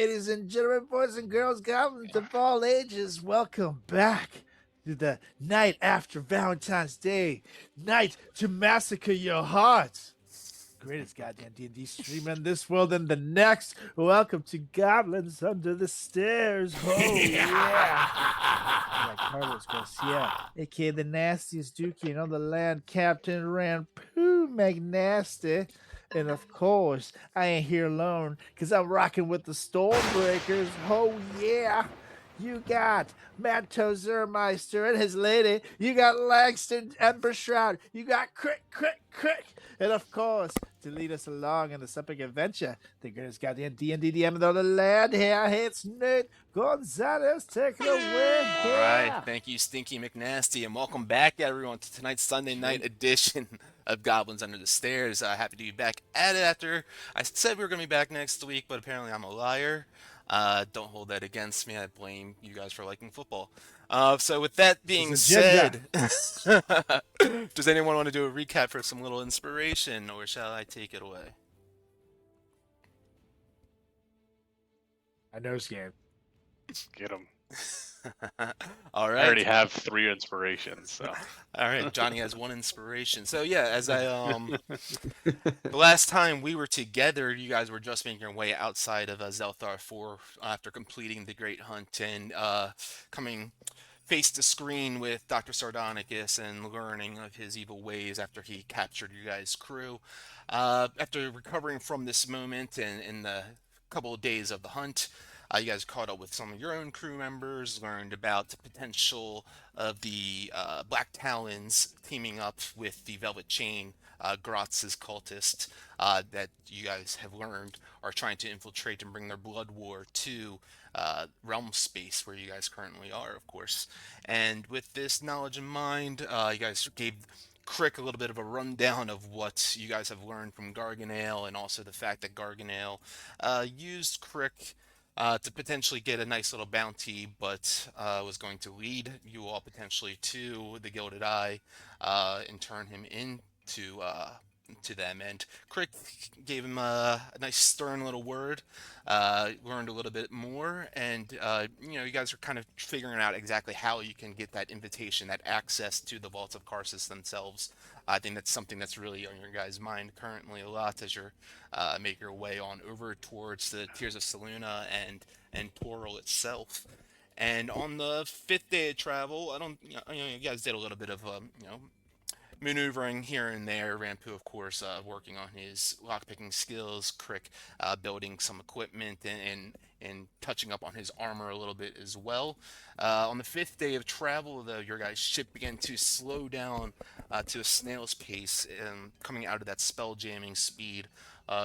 ladies and gentlemen, boys and girls, goblins of all ages, welcome back to the night after Valentine's Day, night to massacre your hearts. Greatest goddamn D&D streamer in this world and the next. Welcome to Goblins Under the Stairs. Oh yeah. Like Carlos Garcia, aka the nastiest dookie on the land, Captain Rampoo McNasty. And of course, I ain't here alone, because I'm rocking with the Stormbreakers. Oh yeah. You got Matto Zermeister and his lady. You got Langston Ember Shroud. You got Crick. And of course, to lead us along in this epic adventure, the greatest goddamn D&D DM of the land here. It's Nate Gonzalez. Take it away All here. right, thank you, Stinky McNasty, and welcome back, everyone, to tonight's Sunday night edition of Goblins Under the Stairs. Happy to be back at it after I said we were going to be back next week, but apparently I'm a liar. Don't hold that against me. I blame you guys for liking football. So with that being said, does anyone want to do a recap for some little inspiration, or shall I take it away? I know, Scan. Get him. All right. I already have 3 inspirations, so. All right, Johnny has 1 inspiration. So yeah, as I the last time we were together, you guys were just making your way outside of Zelthar 4 after completing the Great Hunt and coming face to screen with Dr. Sardonicus and learning of his evil ways after he captured you guys' crew. After recovering from this moment and in the couple of days of the hunt, you guys caught up with some of your own crew members, learned about the potential of the Black Talons teaming up with the Velvet Chain, Gratz's cultists, that you guys have learned are trying to infiltrate and bring their blood war to realm space where you guys currently are, of course. And with this knowledge in mind, you guys gave Crick a little bit of a rundown of what you guys have learned from Garganale, and also the fact that Garganale used Crick to potentially get a nice little bounty, but was going to lead you all potentially to the Gilded Eye and turn him into to them. And Crick gave him a nice stern little word, learned a little bit more, and you guys are kind of figuring out exactly how you can get that invitation, that access to the Vaults of Karsus themselves. I think that's something that's really on your guys' mind currently a lot as you're make your way on over towards the Tears of Selûne and Toril itself. And on the 5th day of travel, you guys did a little bit of maneuvering here and there. Rampu, of course, working on his lockpicking skills. Crick building some equipment and touching up on his armor a little bit as well. On the 5th day of travel, though, your guys' ship began to slow down to a snail's pace, coming out of that spell jamming speed.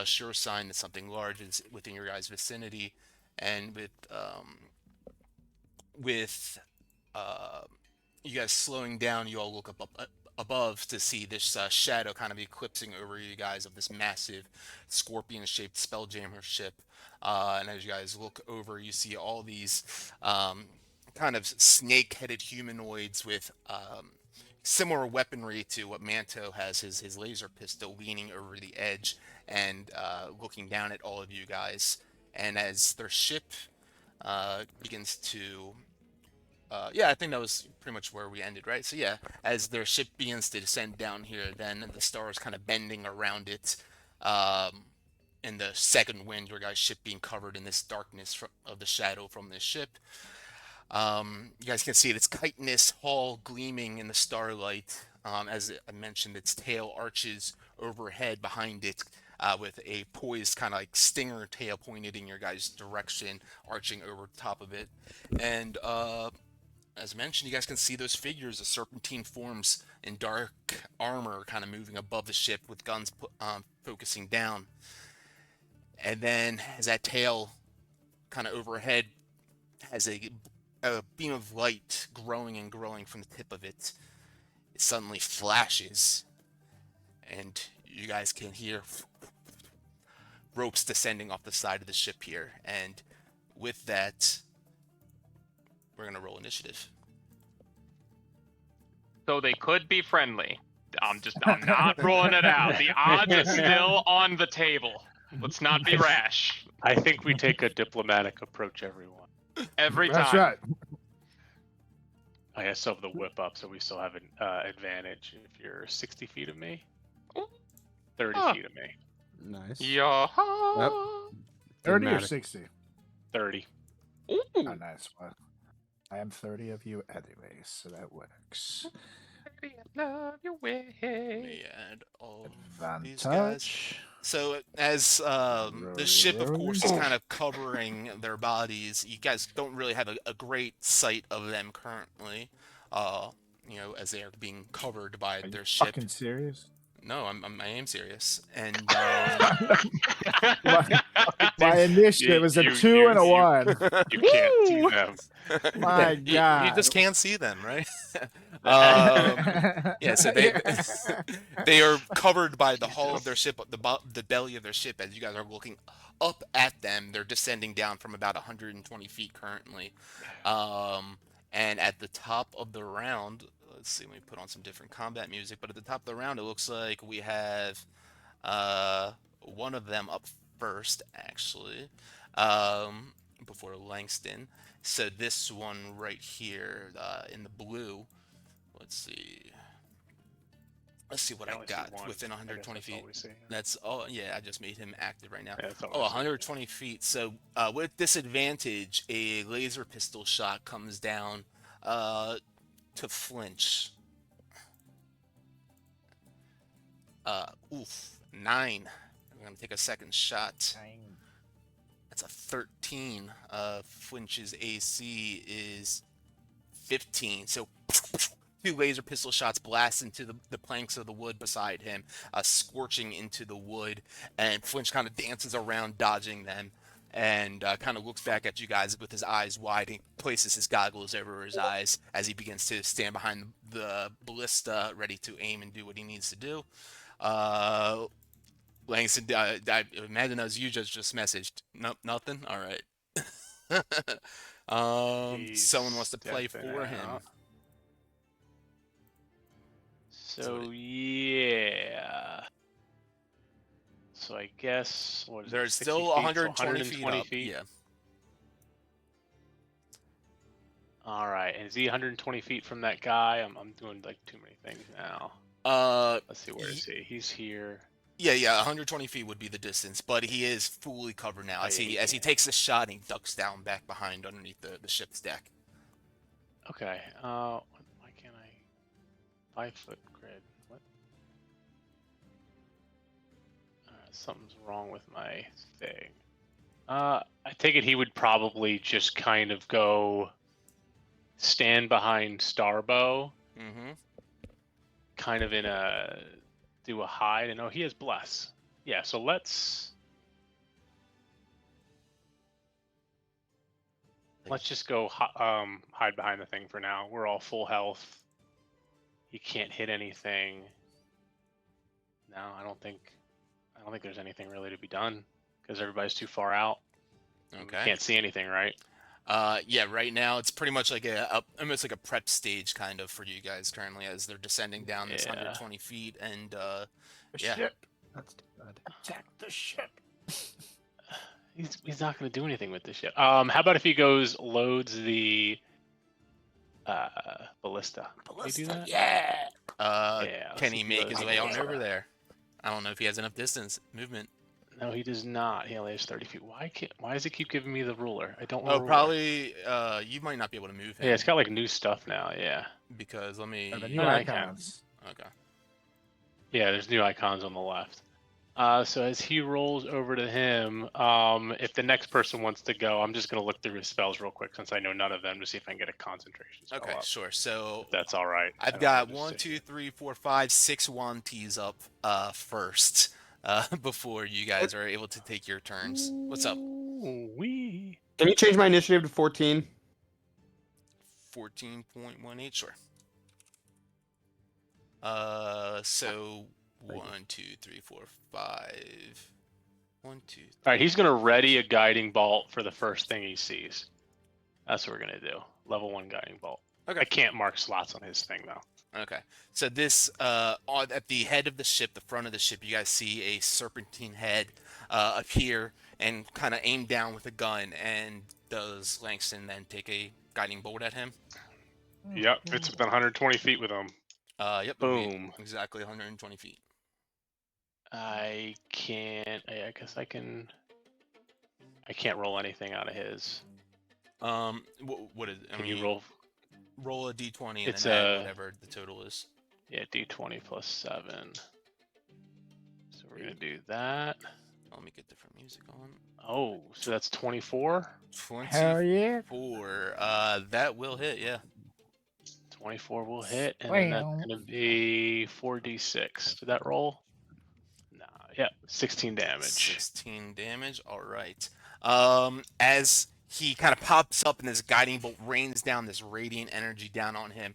Sure sign that something large is within your guys' vicinity, and with you guys slowing down, you all look up above to see this shadow kind of eclipsing over you guys of this massive scorpion-shaped spelljammer ship. And as you guys look over, you see all these kind of snake-headed humanoids with similar weaponry to what Manto has, his laser pistol, leaning over the edge and looking down at all of you guys. And as their ship begins to I think that was pretty much where we ended, right? So yeah, as their ship begins to descend down here, then the stars kind of bending around it, in the second wind, your guys' ship being covered in this darkness of the shadow from this ship. You guys can see its chitinous hull gleaming in the starlight. As I mentioned, its tail arches overhead behind it, with a poised kind of like stinger tail pointed in your guys' direction, arching over top of it. And as mentioned, you guys can see those figures of serpentine forms in dark armor kind of moving above the ship with guns focusing down. And then as that tail kind of overhead has a beam of light growing and growing from the tip of it, it suddenly flashes. And you guys can hear ropes descending off the side of the ship here. And with that, we're going to roll initiative. So they could be friendly. I'm not rolling it out. The odds are still on the table. Let's not be rash. I think we take a diplomatic approach, everyone. Every That's time. right. I still have the whip up, so we still have an advantage if you're 60 feet of me. Ooh. 30 Huh. feet of me. Nice. Yeah. Yep. 30 or matter. 60? 30. Ooh. Oh, nice. Well, I am 30 of you anyway, so that works. I love your way. Let me add all of these guys. Advantage. So as the ship, of course, is kind of covering their bodies, you guys don't really have a great sight of them currently. As they are being covered by Are you their ship. fucking serious? No, I am serious, and My initiative is a 2 and a 1. You can't see them. My you God. just can't see them, right? Yeah, so they are covered by the hull of their ship, the belly of their ship. As you guys are looking up at them, they're descending down from about 120 feet currently, and at the top of the round, let's see, let me put on some different combat music. But at the top of the round, it looks like we have one of them up first, actually, before Langston. So this one right here in the blue. Let's see what I I only see got one. within I guess 120 that's all feet. we see. That's all. Yeah, I just made him active right now. Yeah, that's all Oh, we see. 120 feet. So with disadvantage, a laser pistol shot comes down to flinch. 9. I'm gonna take a second shot. That's a 13. Flinch's AC is 15. So 2 laser pistol shots blast into the planks of the wood beside him, scorching into the wood, and Flinch kind of dances around, dodging them, and kind of looks back at you guys with his eyes wide. He places his goggles over his eyes as he begins to stand behind the ballista, ready to aim and do what he needs to do. Langston, I imagine that was you just messaged. Nope, nothing? All right. He's Someone wants to play stepping for him. out. So yeah. So I guess what is They're it, 60 still feet, so 120 feet up. feet? Yeah. All right, and is he 120 feet from that guy? I'm doing like too many things now. Let's see, where is he? He's here. Yeah. 120 feet would be the distance, but he is fully covered now. Oh, As yeah, he takes the shot, and he ducks down back behind underneath the ship's deck. Okay. Why can't I? 5-foot grid. What? Something's wrong with my thing. I take it he would probably just kind of go stand behind Starbow, Mm-hmm. kind of in a do a hide, and he has bless. Yeah, so let's just go hide behind the thing for now. We're all full health. He can't hit anything. No, I don't think there's anything really to be done because everybody's too far out. Okay. We can't see anything, right? Yeah, right now it's pretty much like almost like a prep stage kind of for you guys currently as they're descending down this 120 feet, and The yeah. ship. That's too bad. Attack the ship. He's not going to do anything with this ship. How about if he loads the ballista? Can he do that? Yeah. Yeah, Can he make his way on ballista. over there? I don't know if he has enough movement. No, he does not. He only has 30 feet. Why does it keep giving me the ruler? I don't want. Oh, probably. You might not be able to move him. Yeah, it's got like new stuff now. Yeah. Because let me. The new No, I can. icons. Okay. Yeah, there's new icons on the left. So as he rolls over to him, if the next person wants to go, I'm just going to look through his spells real quick since I know none of them to see if I can get a concentration spell Okay, up. sure. So If that's all right. I've got 1, 2, 3, 4, 5, 6 Wanties up first before you guys are able to take your turns. What's up? Wee. Can you change my initiative to 14? 14.18, sure. So 1, 2, 3, 4, 5. 1, 2. 3. All right, he's going to ready a guiding bolt for the first thing he sees. That's what we're going to do. Level 1 guiding bolt. Okay. I can't mark slots on his thing though. Okay. So this at the head of the ship, the front of the ship, you guys see a serpentine head appear and kind of aim down with a gun. And does Langston then take a guiding bolt at him? Yep, it's within 120 feet with him. Yep. it'll be Boom. Exactly 120 feet. I can't. I guess I can. I can't roll anything out of his. What is? Can you roll? Roll a d20 and It's then add a- whatever the total is. Yeah, d20 plus 7. So we're gonna do that. Let me get different music on. Oh, so that's 24. 24. Hell yeah. That will hit. Yeah. 24 will hit, and then that's gonna be 4d6. Did that roll? No. Yeah, 16 damage. 16 damage. All right. As he kind of pops up and this guiding bolt rains down this radiant energy down on him,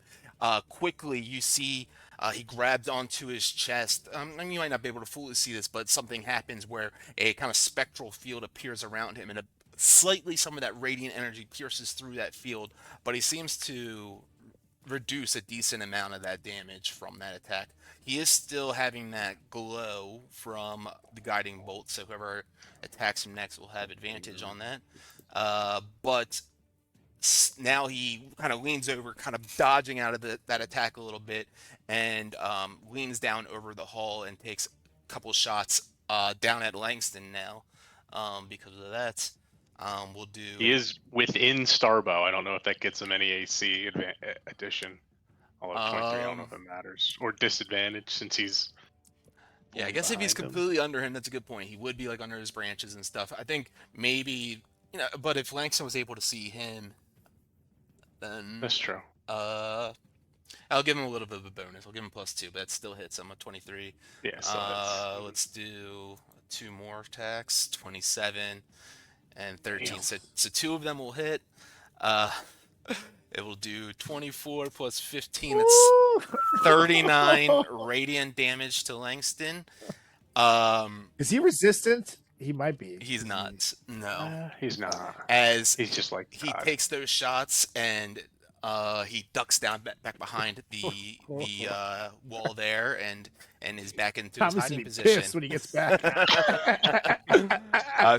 quickly you see he grabs onto his chest. I mean, you might not be able to fully see this, but something happens where a kind of spectral field appears around him, and slightly some of that radiant energy pierces through that field, but he seems to reduce a decent amount of that damage from that attack. He is still having that glow from the guiding bolt, so whoever attacks him next will have advantage on that. But now he kind of leans over, kind of dodging out of that attack a little bit, and leans down over the hull and takes a couple shots down at Langston now. Because of that, we'll do. He is within Starbow. I don't know if that gets him any AC addition. Although 23, I don't know if it matters. Or disadvantage since he's. Yeah, I guess if he's behind him. completely under him, that's a good point. He would be like under his branches and stuff. I think maybe, but if Langston was able to see him, then That's true. I'll give him a little bit of a bonus. I'll give him +2, but that still hits him at 23. Yeah. So Let's do 2 more attacks, 27 and 13. Damn. So 2 of them will hit. It will do 24 plus 15. That's Woo! 39 radiant damage to Langston. Is he resistant? He might be. He's not. No. he's not. As He's just like he God. takes those shots and he ducks down back behind the wall there and is back into his Thomas will hiding be position. pissed when he gets back.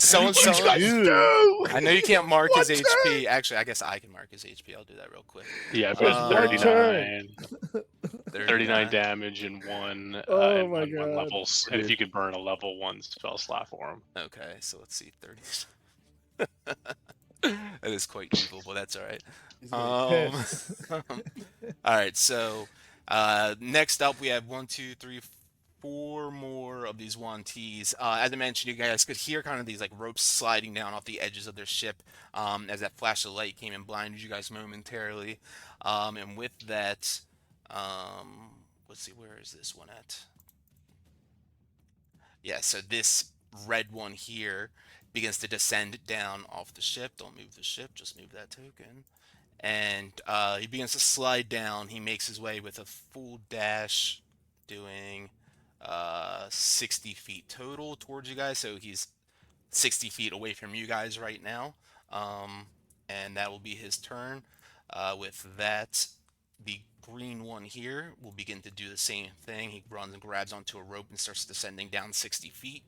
Someone, What you guys do? I know you can't mark his What's HP. Actually, I guess I can mark his HP. I'll do that real quick. Yeah, if it was One 39. 39 39 damage in one. Oh and my one God. level, and if you could burn a level 1 spell slot for him. Okay, so let's see, 30. That is quite evil, but that's all right. He's gonna be pissed. All right, so next up we have 1, 2, 3, 4 more of these Wanties. As I mentioned, you guys could hear kind of these like ropes sliding down off the edges of their ship as that flash of light came and blinded you guys momentarily. And with that, let's see, where is this one at? Yeah, so this red one here begins to descend down off the ship. Don't move the ship, just move that token. And he begins to slide down. He makes his way with a full dash, doing 60 feet total towards you guys. So he's 60 feet away from you guys right now. And that will be his turn. With that, the green one here will begin to do the same thing. He runs and grabs onto a rope and starts descending down 60 feet,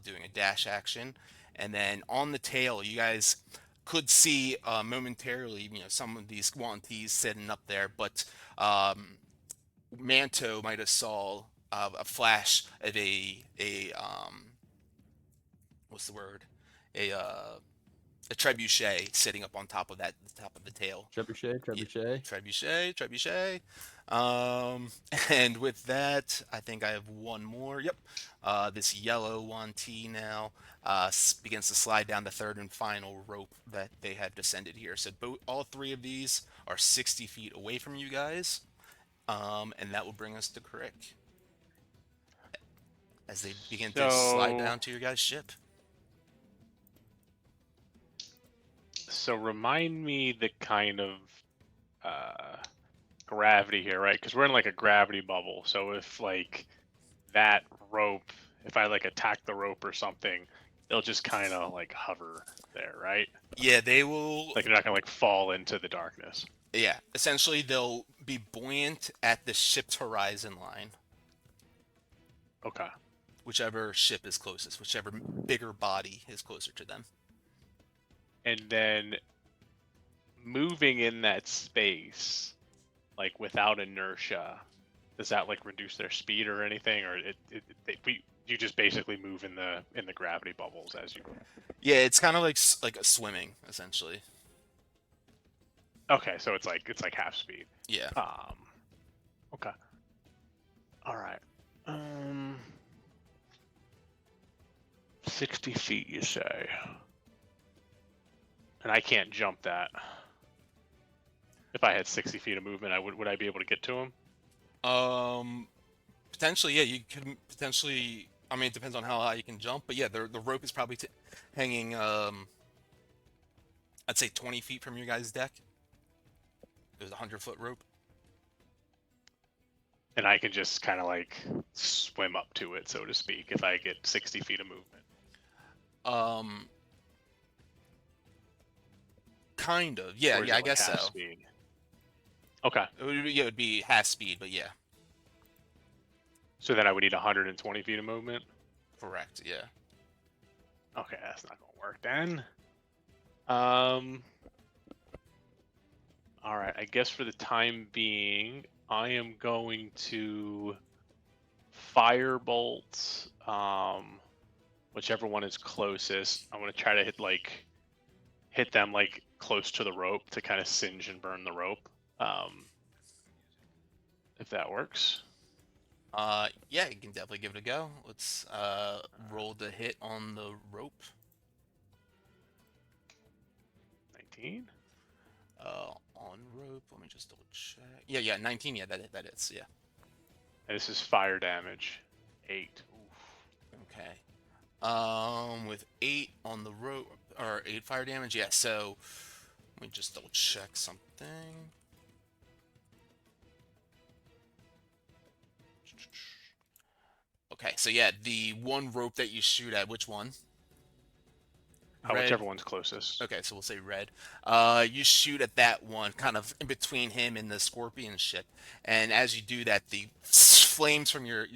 doing a dash action. And then on the tail, you guys could see momentarily, some of these Wanties sitting up there, but Manto might have saw a flash of a what's the word? A trebuchet sitting up on top of the top of the tail. Trebuchet. And with that, I think I have one more. Yep. This yellow Wantie now begins to slide down the third and final rope that they have descended here. So all 3 of these are 60 feet away from you guys. And that will bring us to Crick as they begin to slide down to your guys' ship. So remind me the kind of gravity here, right? Because we're in like a gravity bubble. So if like that rope, if I like attack the rope or something, they'll just kind of like hover there, right? Yeah, they will. Like they're not gonna like fall into the darkness. Yeah, essentially they'll be buoyant at the ship's horizon line, Okay. whichever ship is closest, whichever bigger body is closer to them. And then moving in that space, like without inertia, does that like reduce their speed or anything, or you just basically move in the gravity bubbles as you? Yeah, it's kind of like a swimming essentially. Okay, so it's like half speed. Yeah. Okay. All right. 60 feet, you say? And I can't jump that. If I had 60 feet of movement, would I be able to get to him? Potentially, yeah, you could potentially. I mean, it depends on how high you can jump, but yeah, the rope is probably hanging. I'd say 20 feet from your guys' deck. There's a 100-foot rope. And I can just kind of like swim up to it, so to speak, if I get 60 feet of movement. Kind of. Yeah, Or is yeah, it I like guess half so. Speed? Okay. It would be half speed, but yeah, So then I would need 120 feet of movement. correct. Yeah. Okay, that's not gonna work then. All right. I guess for the time being, I am going to firebolt. Whichever one is closest. I'm gonna try to hit them like close to the rope to kind of singe and burn the rope. If that works. Yeah, you can definitely give it a go. Let's roll the hit on the rope. 19. On rope. Let me just double check. Yeah, 19. Yeah, that is. Yeah. And this is fire damage. 8. Oof. Okay. With 8 on the rope or 8 fire damage. Yeah. So let me just double check something. Okay, so yeah, the one rope that you shoot at, which one? Whichever one's closest. Okay, so we'll say red. You shoot at that one, kind of in between him and the scorpion ship, and as you do that, the flames from your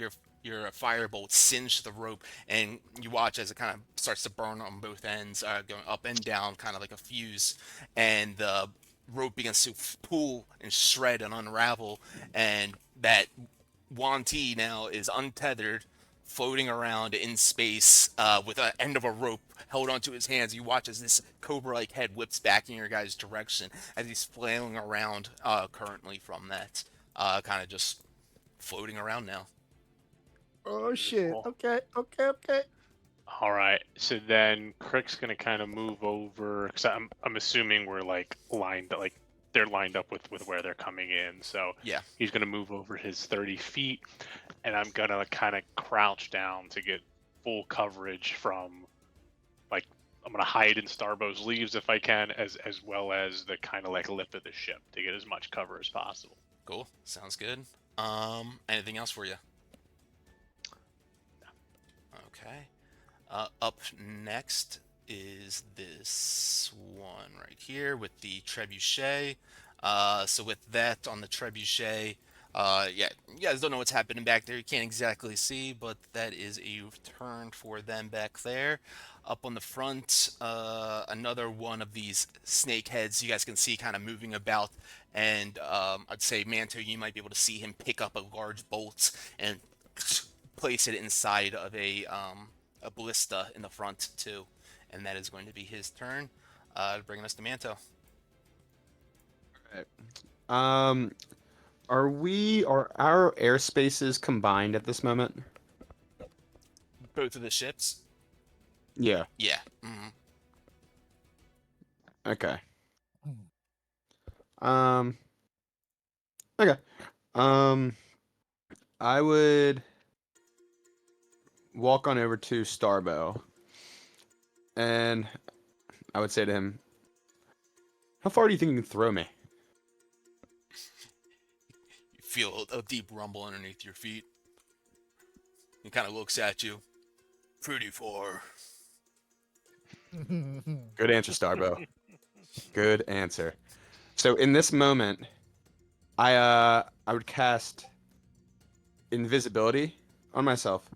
firebolt singe the rope, and you watch as it kind of starts to burn on both ends, going up and down, kind of like a fuse, and the rope begins to pull and shred and unravel, and that Wanti now is untethered, floating around in space with an end of a rope held onto his hands. You watch as this cobra-like head whips back in your guys' direction as he's flailing around currently from that, kind of just floating around now. Oh shit. Beautiful. Okay. All right. So then Crick's gonna kind of move over because I'm assuming we're like they're lined up with where they're coming in. So Yeah. he's gonna move over his 30 feet, and I'm gonna kind of crouch down to get full coverage from like I'm gonna hide in Starbow's leaves if I can, as well as the kind of like lip of the ship to get as much cover as possible. Cool. Sounds good. Anything else for you? Okay. Up next is this one right here with the trebuchet. So with that on the trebuchet, yeah, you guys don't know what's happening back there. You can't exactly see, but that is a turn for them back there. Up on the front, another one of these snake heads you guys can see kind of moving about. And I'd say, Manto, you might be able to see him pick up a large bolt and place it inside of a ballista in the front too, and that is going to be his turn, bringing us to Manto. Alright. Are our airspaces combined at this moment? Both of the ships? Yeah. Yeah. Mm-hmm. Okay. Okay. I would walk on over to Starbow, and I would say to him, "How far do you think you can throw me?" You feel a deep rumble underneath your feet. He kind of looks at you. Pretty far. Good answer, Starbo. Good answer. So in this moment, I would cast invisibility on myself,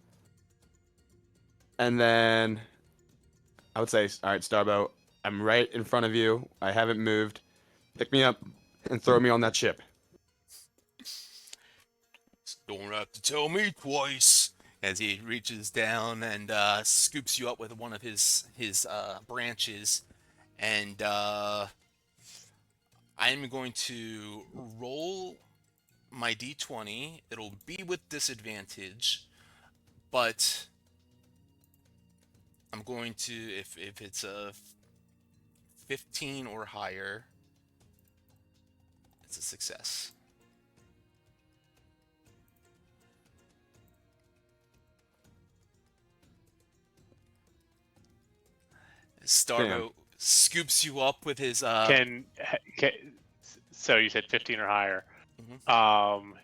and then I would say, "All right, Starbo, I'm right in front of you. I haven't moved. Pick me up and throw me on that ship." Don't have to tell me twice. As he reaches down and scoops you up with one of his branches, and I'm going to roll my d20. It'll be with disadvantage, but I'm going to, if it's a 15 or higher, it's a success. Starbo scoops you up with his So you said 15 or higher. Mhm.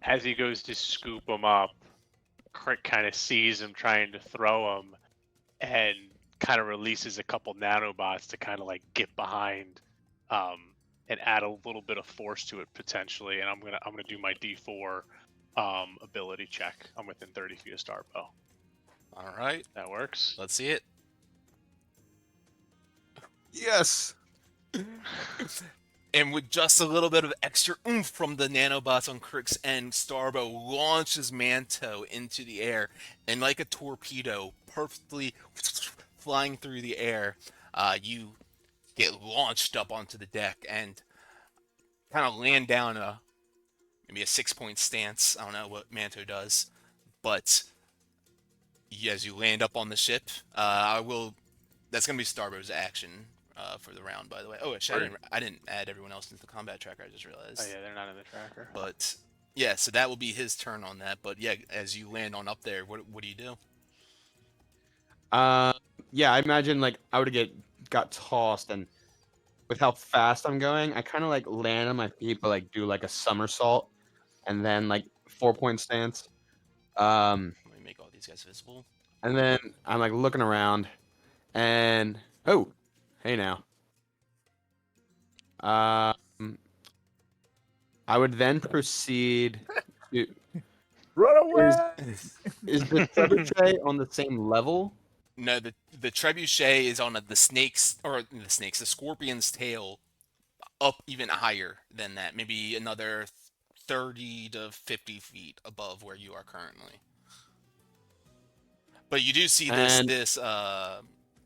As he goes to scoop him up, Crick kind of sees him trying to throw him, and kind of releases a couple nanobots to kind of like get behind, and add a little bit of force to it potentially. And I'm gonna do my D4 ability check. I'm within 30 feet of Starbow. All right, That works. let's see it. Yes. And with just a little bit of extra oomph from the nanobots on Crick's end, Starbo launches Manto into the air, and like a torpedo, perfectly flying through the air, you get launched up onto the deck and kind of land down maybe a 6-point stance. I don't know what Manto does, but as you land up on the ship, that's gonna be Starbo's action for the round, by the way. Oh, actually, I didn't add everyone else into the combat tracker. I just realized. Oh yeah, they're not in the tracker. But yeah, so that will be his turn on that. But yeah, as you land on up there, what do you do? Yeah, I imagine like I would got tossed, and with how fast I'm going, I kind of like land on my feet, but like do like a somersault, and then like 4-point stance. Let me make all these guys visible. And then I'm like looking around, and oh, hey now. I would then proceed to. Run away! Is the trebuchet on the same level? No, the trebuchet is on the scorpion's tail, up even higher than that. Maybe another 30 to 50 feet above where you are currently. But you do see this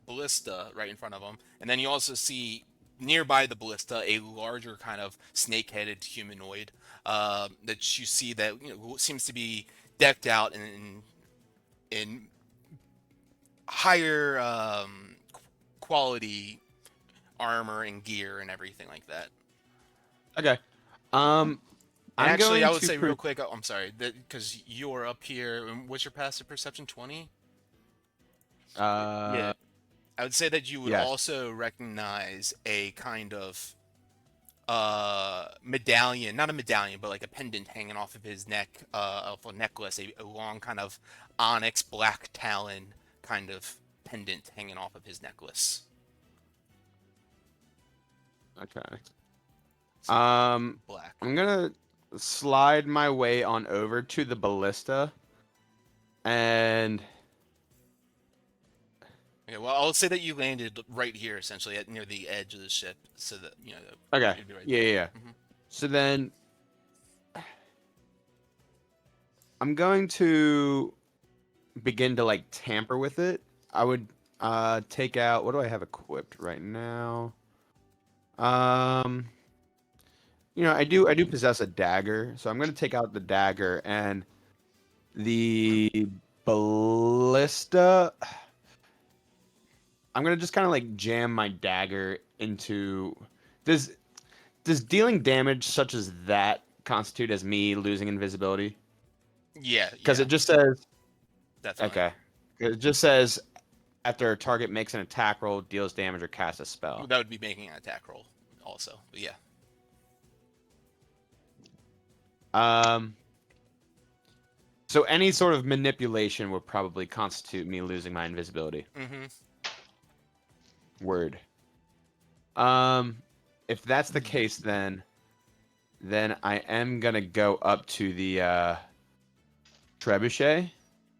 ballista right in front of him, and then you also see nearby the ballista a larger kind of snake-headed humanoid that you see that seems to be decked out in higher quality armor and gear and everything like that. Okay. I'm Actually, going I would to say real quick. I'm sorry, because you're up here. What's your passive perception? 20. Yeah. I would say that you would yes. also recognize a kind of medallion, not a medallion, but like a pendant hanging off of his neck, of a necklace, a long kind of onyx black talon kind of pendant hanging off of his necklace. Okay. So, black. I'm gonna slide my way on over to the ballista, and Okay, well, I'll say that you landed right here, essentially, near the edge of the ship, so that okay, you'd be right yeah, there. yeah. So then I'm going to begin to like tamper with it. I would take out, what do I have equipped right now? I do possess a dagger, so I'm going to take out the dagger, and the ballista. I'm going to just kind of like jam my dagger into. Does dealing damage such as that constitute as me losing invisibility? Yeah, Because it just says. definitely. Okay. It just says after a target makes an attack roll, deals damage, or casts a spell. That would be making an attack roll, also. But yeah. So any sort of manipulation would probably constitute me losing my invisibility. Mm-hmm. Word. If that's the case, then I am gonna go up to the trebuchet.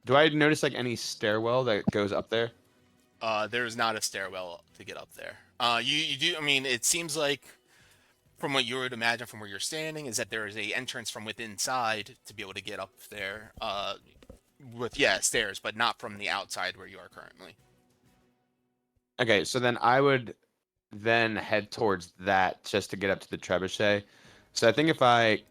Do I notice like any stairwell that goes up there? There's not a stairwell to get up there. You do. I mean, it seems like from what you would imagine from where you're standing is that there is a entrance from within inside to be able to get up there. With stairs, but not from the outside where you are currently. Okay, so then I would then head towards that just to get up to the trebuchet. So I think if I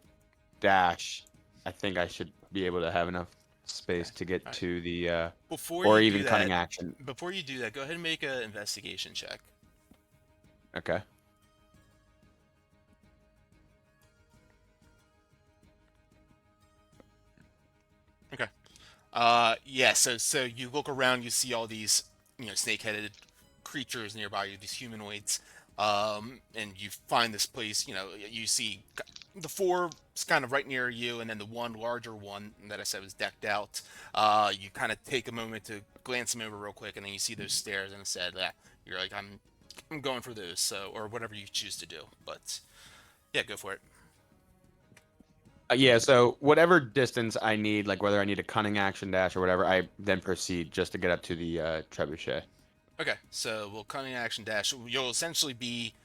dash, I think I should be able to have enough space to get Alright. to the Before or you even do cunning that, action. Before you do that, go ahead and make an investigation check. Okay. Okay. So you look around, you see all these, snake-headed creatures nearby you, these humanoids, and you find this place. You see the four kind of right near you, and then the one larger one that I said was decked out. You kind of take a moment to glance them over real quick, and then you see those stairs, and said that you're like, I'm going for those, so or whatever you choose to do. But yeah, go for it. Yeah, so whatever distance I need, like whether I need a cunning action dash or whatever, I then proceed just to get up to the trebuchet. Okay, so we'll cunning action dash. You'll essentially be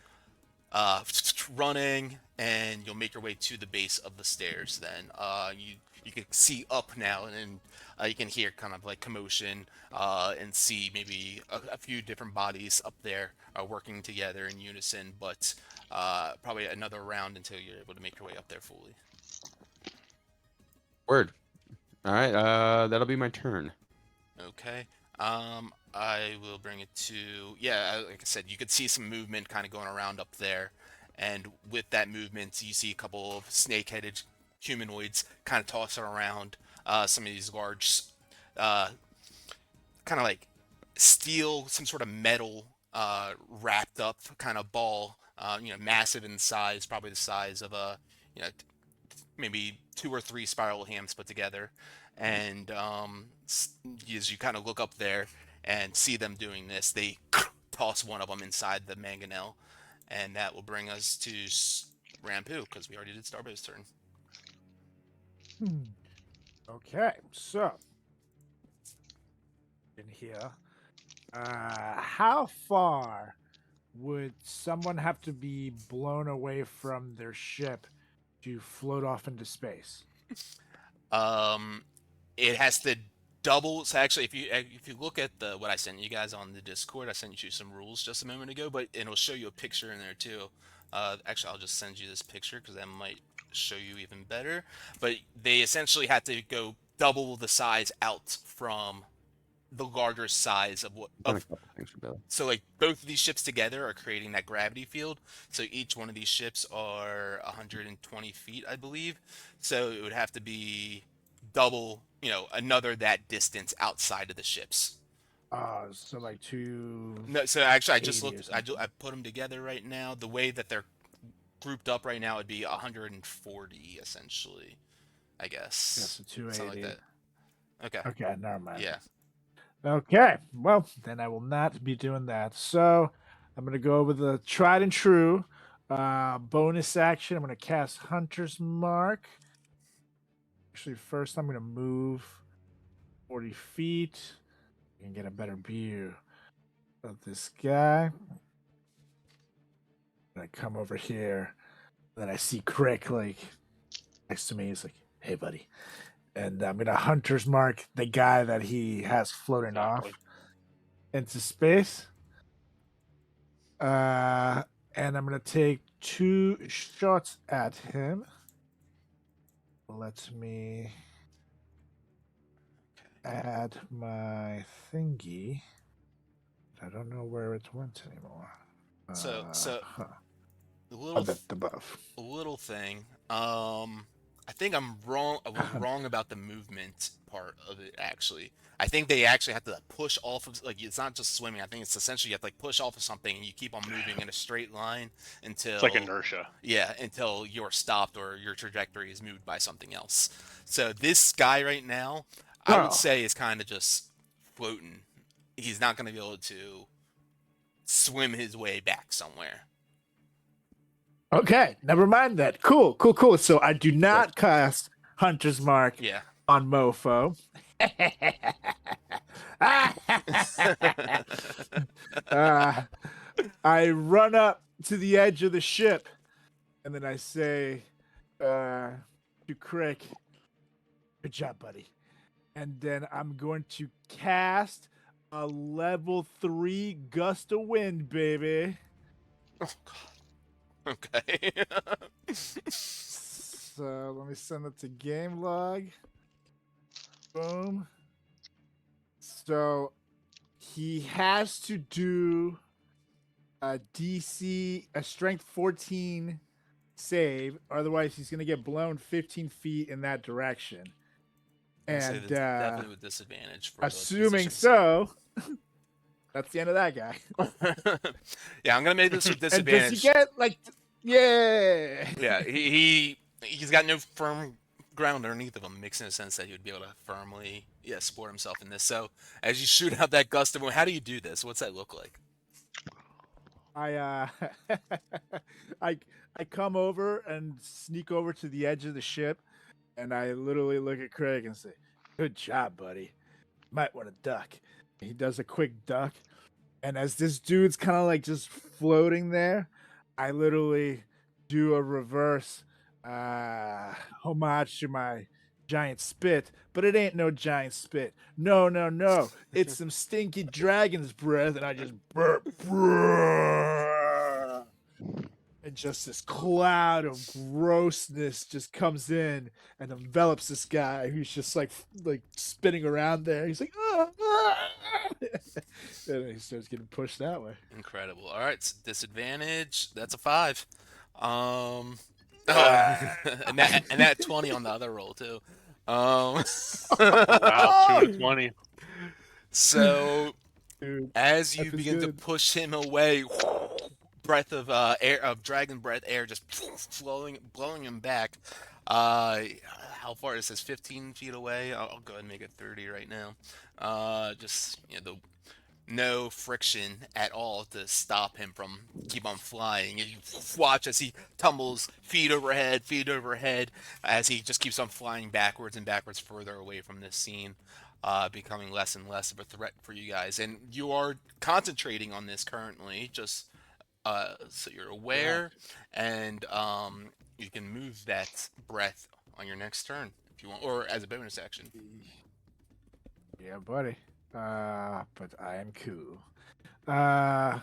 running, and you'll make your way to the base of the stairs. Then you can see up now, and you can hear kind of like commotion, and see maybe a few different bodies up there working together in unison. But probably another round until you're able to make your way up there fully. Word. All right, that'll be my turn. Okay. I will bring it to like I said, you could see some movement kind of going around up there, and with that movement, you see a couple of snake-headed humanoids kind of tossing around. Some of these large, kind of like steel, some sort of metal, wrapped up kind of ball. Massive in size, probably the size of a, maybe 2 or 3 spiral hams put together. And as you kind of look up there and see them doing this, they toss one of them inside the mangonel, and that will bring us to Rampu, because we already did Starbow's turn. Okay, so in here, how far would someone have to be blown away from their ship to float off into space? It has to double. So actually, if you look at what I sent you guys on the Discord, I sent you some rules just a moment ago, but it'll show you a picture in there too. Actually, I'll just send you this picture because that might show you even better. But they essentially have to go double the size out from the larger size of what Done a of. couple things for Billy. So like both of these ships together are creating that gravity field. So each one of these ships are 120 feet, I believe. So it would have to be double, another that distance outside of the ships. So like two. No, so actually, I just 80 or looked. something. I put them together right now. The way that they're grouped up right now would be 140 essentially. I guess. Yeah, so Something 280. like that. Okay. Okay, never mind. Yeah. Okay, well, then I will not be doing that. So I'm going to go with the tried and true bonus action. I'm going to cast Hunter's Mark. Actually, first I'm going to move 40 feet and get a better view of this guy. I'm going to come over here. Then I see Crick, like, next to me. He's like, hey, buddy. And I'm going to Hunter's Mark the guy that he has floating Exactly. off into space. And I'm going to take 2 shots at him. Let me add my thingy. I don't know where it went anymore. So Huh. the little Above. a little thing. I think I'm wrong. I was wrong about the movement part of it. Actually, I think they actually have to push off of like it's not just swimming. I think it's essentially you have to like push off of something and you keep on moving in a straight line until It's like inertia. yeah, until you're stopped or your trajectory is moved by something else. So this guy right now, I would Oh. say is kind of just floating. He's not going to be able to swim his way back somewhere. Okay, never mind that. Cool. So I do not cast Hunter's Mark Yeah. on Mofo. I run up to the edge of the ship, and then I say to Crick, "Good job, buddy." And then I'm going to cast a level 3 gust of wind, baby. Oh God. Okay. So let me send it to game log. Boom. So he has to do a strength 14 save, otherwise he's gonna get blown 15 feet in that direction. I'd say And that's definitely with disadvantage. For the assuming position so, that's the end of that guy. yeah, I'm gonna make this with And does disadvantage. he get like, yeah? Yeah, he's got no firm ground underneath of him. Makes no sense that he would be able to firmly support himself in this. So as you shoot out that gust of wind, how do you do this? What's that look like? I I come over and sneak over to the edge of the ship, and I literally look at Craig and say, "Good job, buddy. Might want to duck." He does a quick duck, and as this dude's kind of like just floating there, I literally do a reverse homage to my giant spit, but it ain't no giant spit. No. It's some stinky dragon's breath, and I just burp. And just this cloud of grossness just comes in and envelops this guy who's just like spinning around there. He's like, and he starts getting pushed that way. Incredible. All right, so disadvantage. That's a 5. And that 20 on the other roll too. Wow, 2 to 20. So Dude, as you F is begin to good. push him away, breath of air of dragon breath air just blowing him back. How far is this? 15 feet away. I'll go ahead and make it 30 right now. Just no friction at all to stop him from keep on flying. And you watch as he tumbles feet over head, as he just keeps on flying backwards and backwards further away from this scene, becoming less and less of a threat for you guys. And you are concentrating on this currently, just so you're aware, and you can move that breath on your next turn if you want, or as a bonus action. Yeah, buddy. But I am cool. And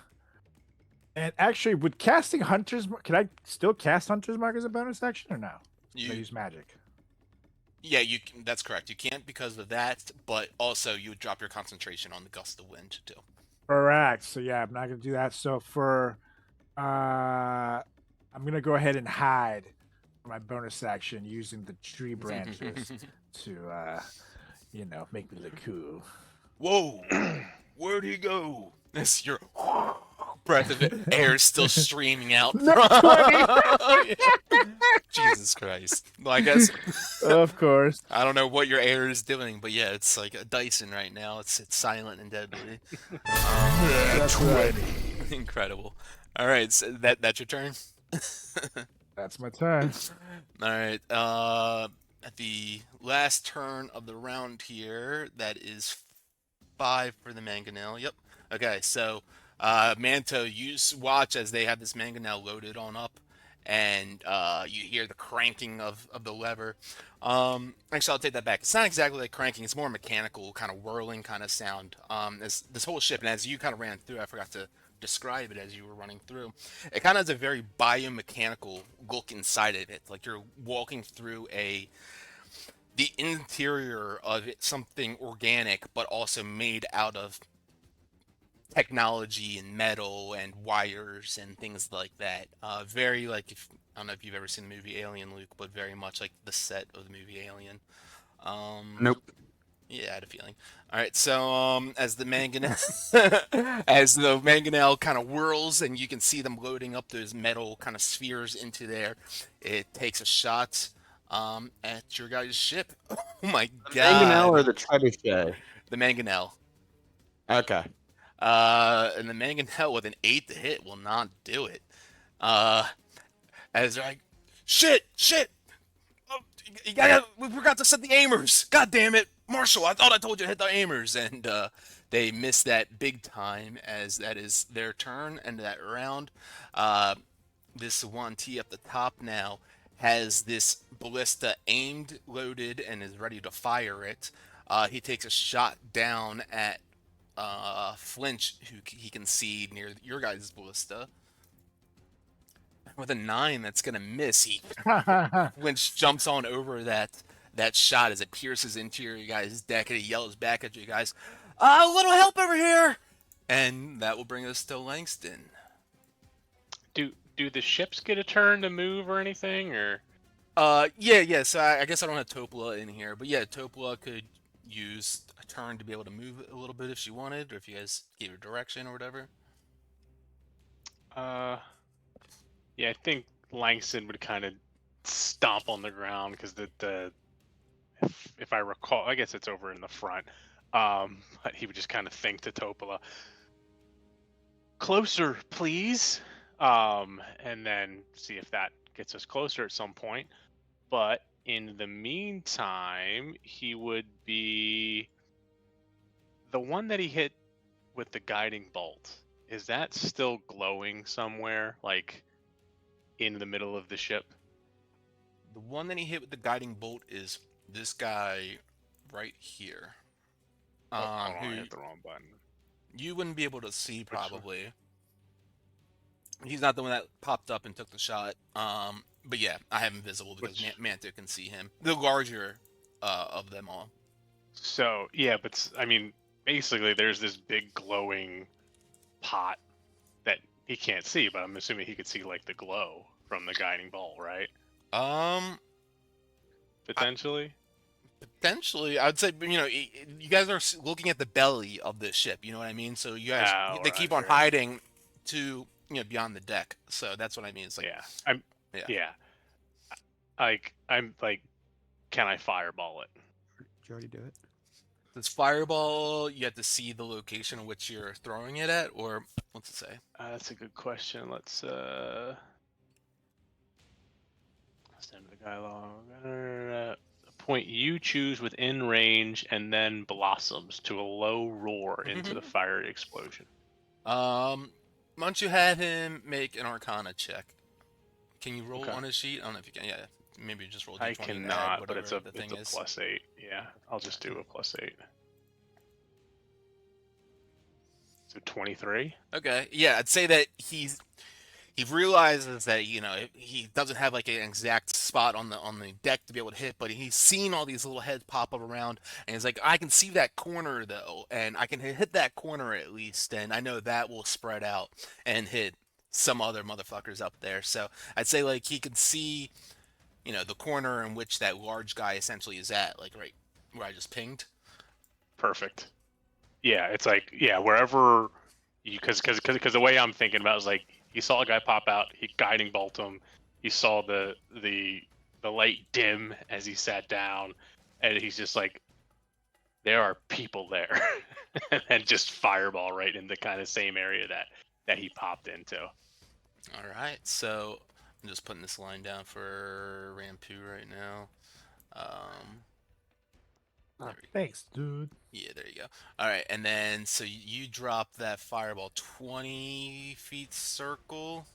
actually, with casting Hunter's Mark, can I still cast Hunter's Mark as a bonus action or no? Can I use magic? Yeah, you can, that's correct. You can't because of that, but also you would drop your concentration on the gust of wind too. Correct. So yeah, I'm not gonna do that. So for I'm gonna go ahead and hide for my bonus action using the tree branches to make me look cool. Whoa! Where'd he go? That's your breath of air is still streaming out. Jesus Christ. Well, I guess Of course. I don't know what your air is doing, but yeah, it's like a Dyson right now. It's silent and deadly. That's right. Incredible. All right, so that's your turn. That's my turn. All right. At the last turn of the round here, that is 5 for the mangonel. Yep. Okay, so Manto, you watch as they have this mangonel loaded on up, and you hear the cranking of the lever. Actually, I'll take that back. It's not exactly like cranking. It's more mechanical, kind of whirling kind of sound. This whole ship, and as you kind of ran through, I forgot to describe it as you were running through. It kind of has a very biomechanical look inside of it, like you're walking through the interior of it, something organic, but also made out of technology and metal and wires and things like that. Very like if I don't know if you've ever seen the movie Alien, Luke, but very much like the set of the movie Alien. Nope. Yeah, I had a feeling. All right, so as the mangonel as the mangonel kind of whirls and you can see them loading up those metal kind of spheres into there, it takes a shot at your guys' ship. Oh my Mangonel or God, the trebuchet? the mangonel. Okay. And the mangonel with an 8 to hit will not do it. Uh, as they're like, shit. Oh, we forgot to set the aimers. God damn it, Marshall! I thought I told you to hit the aimers, and they miss that big time. As that is their turn and that round. This one T up the top now has this ballista aimed, loaded, and is ready to fire it. He takes a shot down at Flinch, who he can see near your guys' ballista. With a 9, that's gonna miss. He Flinch jumps on over that shot as it pierces into your guys' deck, and he yells back at you guys, "A little help over here!" And that will bring us to Langston. Do the ships get a turn to move or anything, or? Yeah. So I guess I don't have Topola in here, but yeah, Topola could use a turn to be able to move a little bit if she wanted, or if you guys gave her direction or whatever. Yeah, I think Langston would kind of stomp on the ground because if I recall, I guess it's over in the front. But he would just kind of think to Topola, "Closer, please," and then see if that gets us closer at some point. But in the meantime, he would be the one that he hit with the guiding bolt. Is that still glowing somewhere, like in the middle of the ship? The one that he hit with the guiding bolt is this guy right here. Hold on, I Who hit the wrong button. you wouldn't be able to see probably. He's not the one that popped up and took the shot. But yeah, I have him visible because Manta can see him. The larger of them all. So yeah, but I mean, basically, there's this big glowing pot that he can't see, but I'm assuming he could see like the glow from the guiding bolt, right? Potentially. Potentially, I'd say you guys are looking at the belly of the ship. You know what I mean? So you guys they keep on hiding to beyond the deck. So that's what I mean. It's like I'm like, can I fireball it? Did you already do it? Does fireball, you have to see the location in which you're throwing it at, or what's it say? That's a good question. Let's send the guy along. Point you choose within range, and then blossoms to a low roar into the fiery explosion. Why don't you have him make an Arcana check? Can you roll on his sheet? I don't know if you can. Yeah, maybe just roll. I D20 cannot, but it's a thing is. +8. Yeah, I'll just do a +8. So 23. Okay, yeah, I'd say that he realizes that he doesn't have like an exact spot on the deck to be able to hit, but he's seen all these little heads pop up around, and he's like, I can see that corner though, and I can hit that corner at least, and I know that will spread out and hit some other motherfuckers up there. So I'd say like he can see, the corner in which that large guy essentially is at, like right where I just pinged. Perfect. Yeah, it's like wherever you because the way I'm thinking about it is like you saw a guy pop out, he guiding bolt him, you saw the light dim as he sat down, and he's just like, there are people there, and just fireball right in the kind of same area that he popped into. All right, so I'm just putting this line down for Rampu right now. Thanks, dude. Yeah, there you go. All right, and then so you drop that fireball 20 feet circle.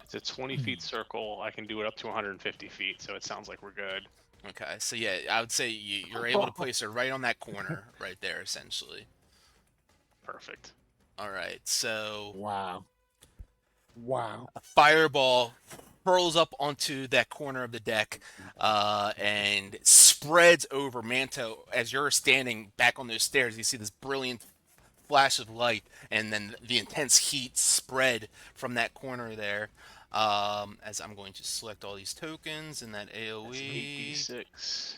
It's a 20 feet circle. I can do it up to 150 feet, so it sounds like we're good. Okay, so yeah, I would say you're able to place her right on that corner right there, essentially. Perfect. All right, so Wow. a fireball hurls up onto that corner of the deck and spreads over Manto. As you're standing back on those stairs, you see this brilliant flash of light, and then the intense heat spread from that corner there. As I'm going to select all these tokens in that That's AoE. 8d6.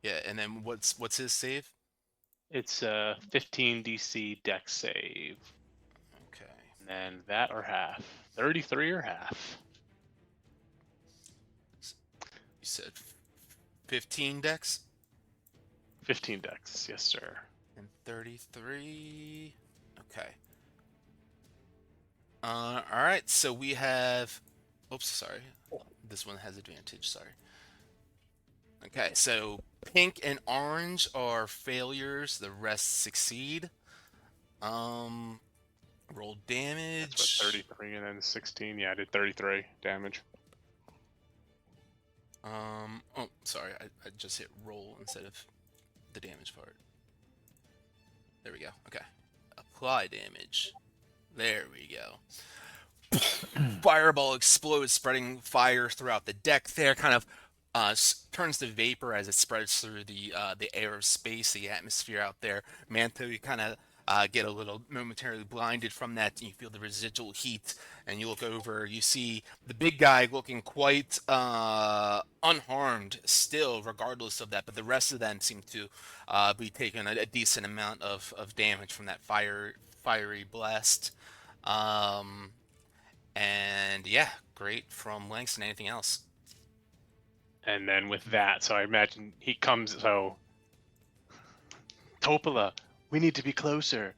Yeah, and then what's his save? It's a 15 DC Dex save. Okay. And then that or half. 33 or half. You said 15 dex 15 Dex, yes, sir. and 33. Okay. All right. So we have. Oops, sorry. This one has advantage. Sorry. Okay, so pink and orange are failures. The rest succeed. Roll damage. That's what, 33 and then 16. Yeah, I did 33 damage. Oh, sorry. I just hit roll instead of the damage part. There we go. Okay. Apply damage. There we go. Fireball explodes, spreading fire throughout the deck there, kind of turns to vapor as it spreads through the air of space, the atmosphere out there. Manto, you kind of get a little momentarily blinded from that, and you feel the residual heat, and you look over, you see the big guy looking quite unharmed still, regardless of that, but the rest of them seem to be taking a decent amount of damage from that fiery blast. And yeah, great from Langston. Anything else? And then with that, so I imagine he comes, so Topola, we need to be closer.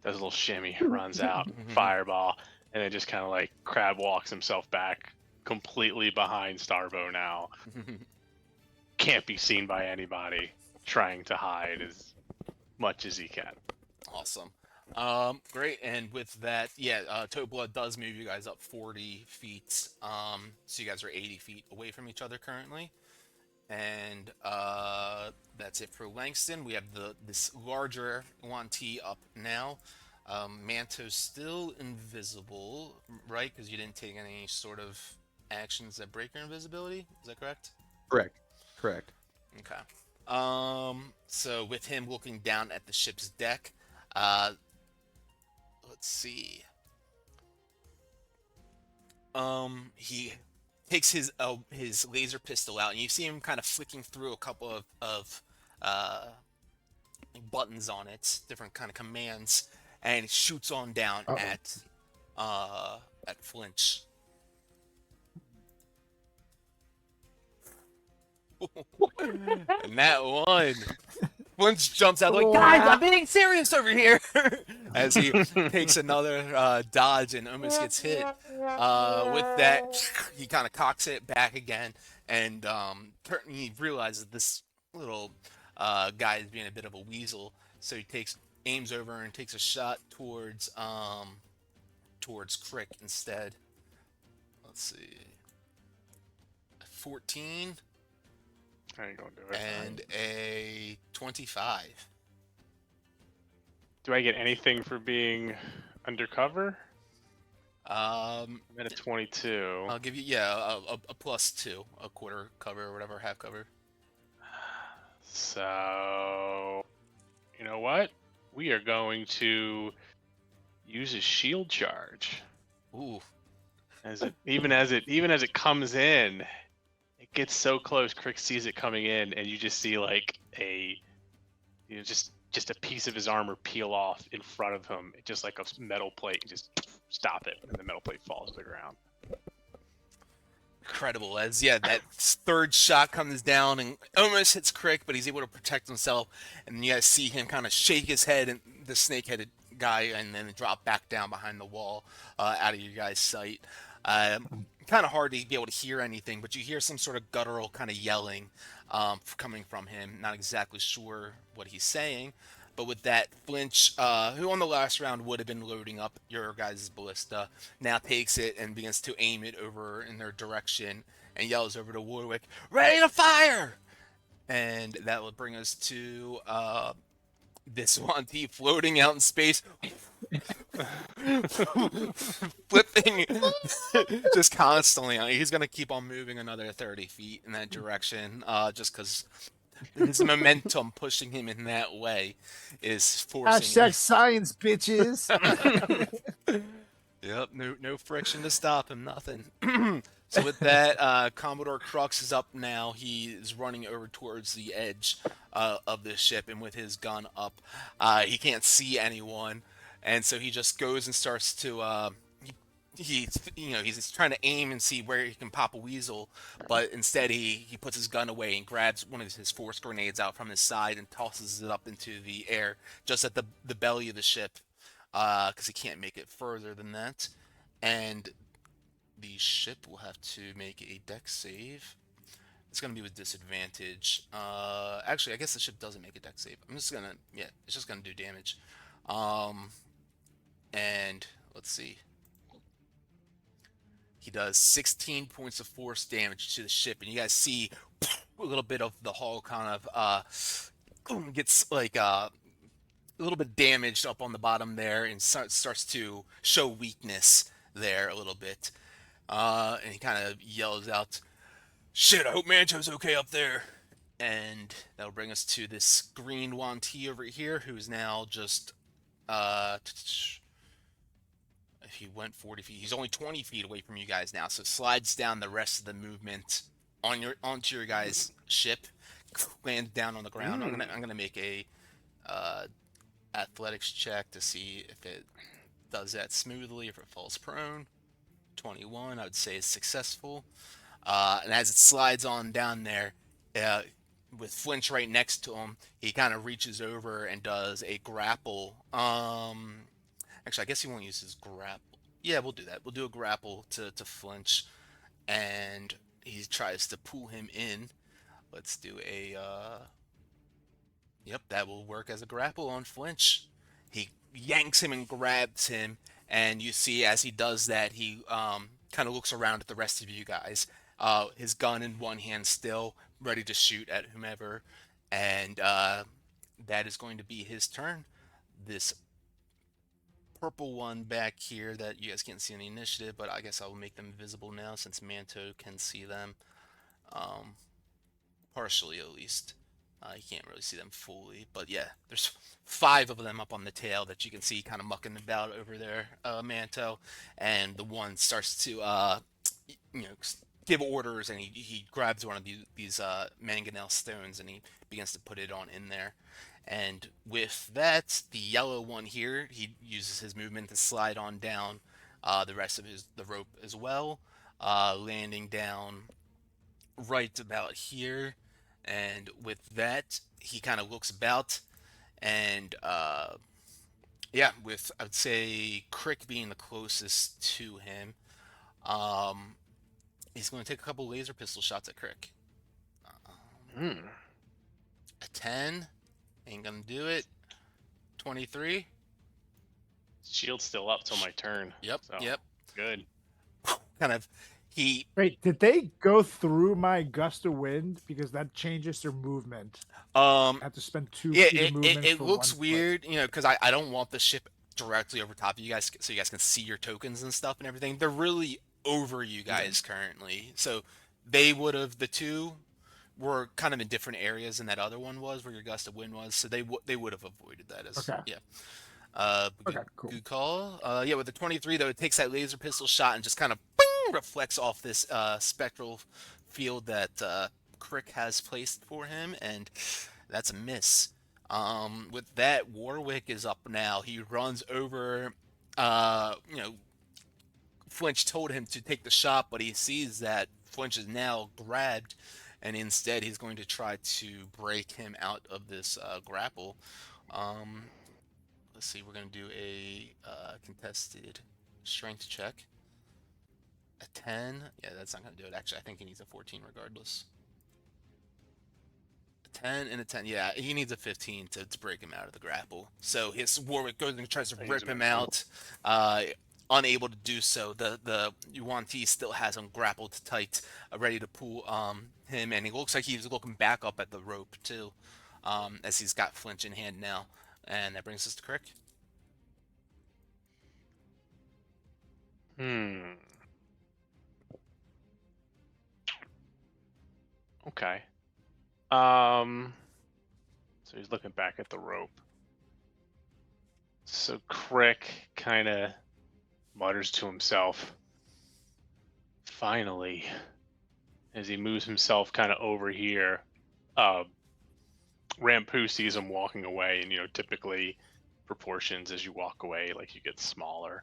Does a little shimmy, runs out, fireball, and then just kind of like crab walks himself back completely behind Starvo now. Can't be seen by anybody, trying to hide as much as he can. Awesome. Great, and with that, yeah, Toblood does move you guys up 40 feet. So you guys are 80 feet away from each other currently. And that's it for Langston. We have this larger Yuan-Ti up now. Manto's still invisible, right? Because you didn't take any sort of actions that break your invisibility. Is that correct? Correct. Okay. So with him looking down at the ship's deck, let's see. He takes his laser pistol out, and you see him kind of flicking through a couple of buttons on it, different kind of commands, and he shoots on down at Flinch. And that one. Flinch jumps out like, guys, I'm being serious over here, as he takes another dodge and almost gets hit. With that, he kind of cocks it back again, and he realizes this little guy is being a bit of a weasel, so he aims over and takes a shot towards Crick instead. Let's see, 14. I ain't gonna do it. And a 25. Do I get anything for being undercover? I'm at a 22. I'll give you a +2, a quarter cover or whatever, half cover. So, you know what? We are going to use a shield charge. Ooh. Even as it comes in, it gets so close. Crick sees it coming in, and you just see like just a piece of his armor peel off in front of him, just like a metal plate. Just stop it, and the metal plate falls to the ground. Incredible, as that third shot comes down and almost hits Crick, but he's able to protect himself, and you guys see him kind of shake his head, and the snake-headed guy, and then drop back down behind the wall, out of your guys' sight. Kind of hard to be able to hear anything, but you hear some sort of guttural kind of yelling coming from him. Not exactly sure what he's saying, but with that, Flinch, who on the last round would have been loading up your guys' ballista, now takes it and begins to aim it over in their direction and yells over to Warwick, "Ready to fire!" And that will bring us to this Yuan-Ti floating out in space, flipping just constantly. He's going to keep on moving another 30 feet in that direction, just because his momentum pushing him in that way is forcing Hashtag science, bitches. Yep, no friction to stop him, nothing. So with that, Commodore Crux is up now. He is running over towards the edge of the ship, and with his gun up, he can't see anyone, and so he just goes and starts to. He's trying to aim and see where he can pop a weasel, but instead he puts his gun away and grabs one of his force grenades out from his side and tosses it up into the air just at the belly of the ship, because he can't make it further than that, and the ship will have to make a dex save. It's gonna be with disadvantage. Actually, I guess the ship doesn't make a dex save. It's just gonna do damage. And let's see. He does 16 points of force damage to the ship, and you guys see a little bit of the hull kind of gets like a little bit damaged up on the bottom there, and starts to show weakness there a little bit. And he kind of yells out, "Shit! I hope Mancho's okay up there." And that'll bring us to this green Wanti over here, who's now just if he went 40 feet, he's only 20 feet away from you guys now, so slides down the rest of the movement onto your guys' ship, lands down on the ground. I'm gonna make a athletics check to see if it does that smoothly, if it falls prone. 21, I would say, is successful. And as it slides on down there, with Flinch right next to him, he kind of reaches over and does a grapple. Actually, I guess he won't use his grapple. Yeah, we'll do that. We'll do a grapple to Flinch, and he tries to pull him in. Let's do a. Yep, that will work as a grapple on Flinch. He yanks him and grabs him, and you see as he does that, he kind of looks around at the rest of you guys. His gun in one hand, still ready to shoot at whomever, and that is going to be his turn. This purple one back here that you guys can't see in the initiative, but I guess I will make them visible now since Manto can see them, partially at least. You can't really see them fully, but yeah, there's 5 of them up on the tail that you can see kind of mucking about over there, Manto, and the one starts to give orders, and he grabs one of these mangonel stones and he begins to put it on in there. And with that, the yellow one here, he uses his movement to slide on down the rest of the rope as well, landing down right about here. And with that, he kind of looks about, and with, I would say, Crick being the closest to him, he's going to take a couple laser pistol shots at Crick. A 10 ain't gonna do it. 23. Shield's still up till my turn. Yep. So, Yep. Good. Kind of. He. Wait, did they go through my gust of wind? Because that changes their movement. I have to spend 2 feet of movement. It for looks 1 weird, because I don't want the ship directly over top of you guys, so you guys can see your tokens and stuff and everything. They're really over you guys currently, so they would have, the two were kind of in different areas than that other one was, where your gust of wind was, so they would have avoided that. Okay, cool. Good call. With the 23 though, it takes that laser pistol shot and just kind of bing, reflects off this spectral field that Crick has placed for him, and that's a miss. With that, Warwick is up now. He runs over. Flinch told him to take the shot, but he sees that Flinch is now grabbed, and instead he's going to try to break him out of this grapple. Let's see, we're going to do a contested strength check. A 10? Yeah, that's not going to do it. Actually, I think he needs a 14 regardless. A 10 and a 10. Yeah, he needs a 15 to break him out of the grapple. So his Warwick goes and tries to rip him out. Unable to do so. The Yuan Ti still has him grappled tight, ready to pull him, and he looks like he's looking back up at the rope too, as he's got Flinch in hand now. And that brings us to Crick. Okay. So he's looking back at the rope. So Crick kind of mutters to himself. Finally, as he moves himself kind of over here, Rampu sees him walking away, and typically proportions as you walk away, like you get smaller,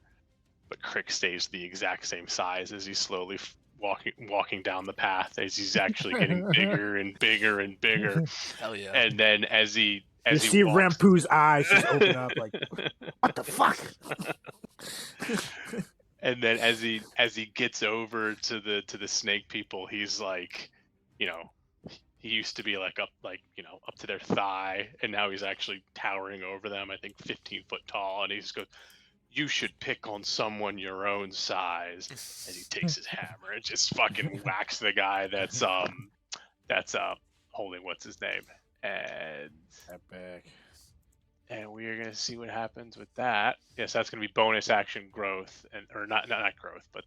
but Crick stays the exact same size as he's slowly walking down the path, as he's actually getting bigger and bigger and bigger. Hell yeah. And then as he see walks, Rampu's eyes just open up like, what the fuck? and then as he gets over to the snake people, he's like, he used to be like up to their thigh, and now he's actually towering over them, I think 15 foot tall, and he just goes, "You should pick on someone your own size," as he takes his hammer and just fucking whacks the guy that's holding what's his name. And Epic. And we are gonna see what happens with that. Yes, that's gonna be bonus action growth, or not growth, but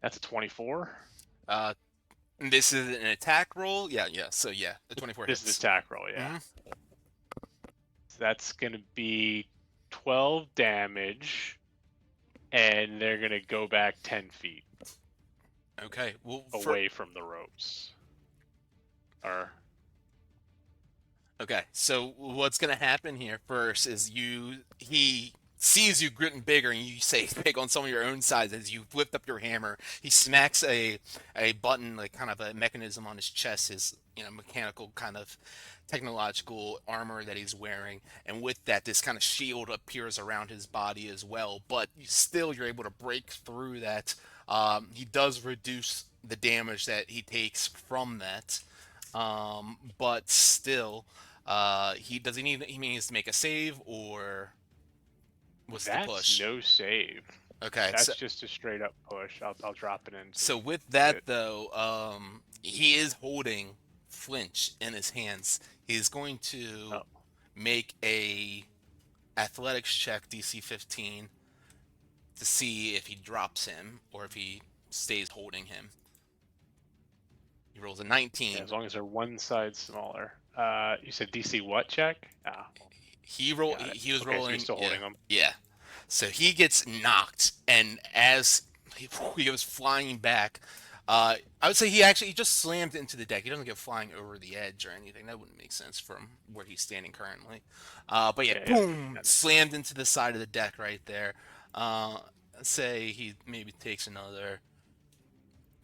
that's a 24. This is an attack roll. Yeah. So yeah, the 24 This hits. is attack roll, yeah. Mhm. So that's gonna be 12 damage, and they're gonna go back 10 feet Okay. Well, away from the ropes. Okay, so what's gonna happen here first is he sees you getting bigger, and you say pick on some of your own size. As you lift up your hammer, he smacks a button, like kind of a mechanism on his chest, his mechanical kind of technological armor that he's wearing, and with that, this kind of shield appears around his body as well. But still, you're able to break through that. He does reduce the damage that he takes from that, but still. He needs to make a save, or what's the push? No save. Okay, That's just a straight up push. I'll drop it in. So with that though, he is holding flinch in his hands. He's going to make a athletics check, DC 15, to see if he drops him or if he stays holding him. He rolls a 19. Yeah, as long as they're one side smaller. You said DC what check? He was rolling. So you're still holding him. Yeah. So he gets knocked, and as he goes flying back, I would say he just slammed into the deck. He doesn't get flying over the edge or anything. That wouldn't make sense from where he's standing currently. But yeah, boom, slammed into the side of the deck right there. Let's say he maybe takes another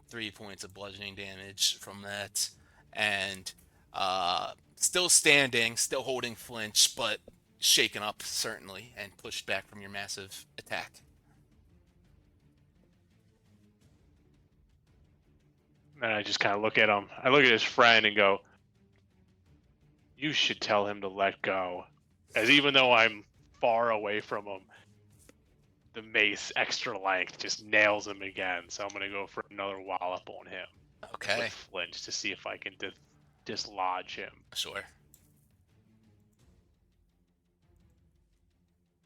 3 points of bludgeoning damage from that, and still standing, still holding flinch, but shaken up certainly, and pushed back from your massive attack. And I just kind of look at him. I look at his friend and go, "You should tell him to let go." As even though I'm far away from him, the mace extra length just nails him again. So I'm gonna go for another wallop on him. Okay. With flinch to see if I can dislodge him. Sure.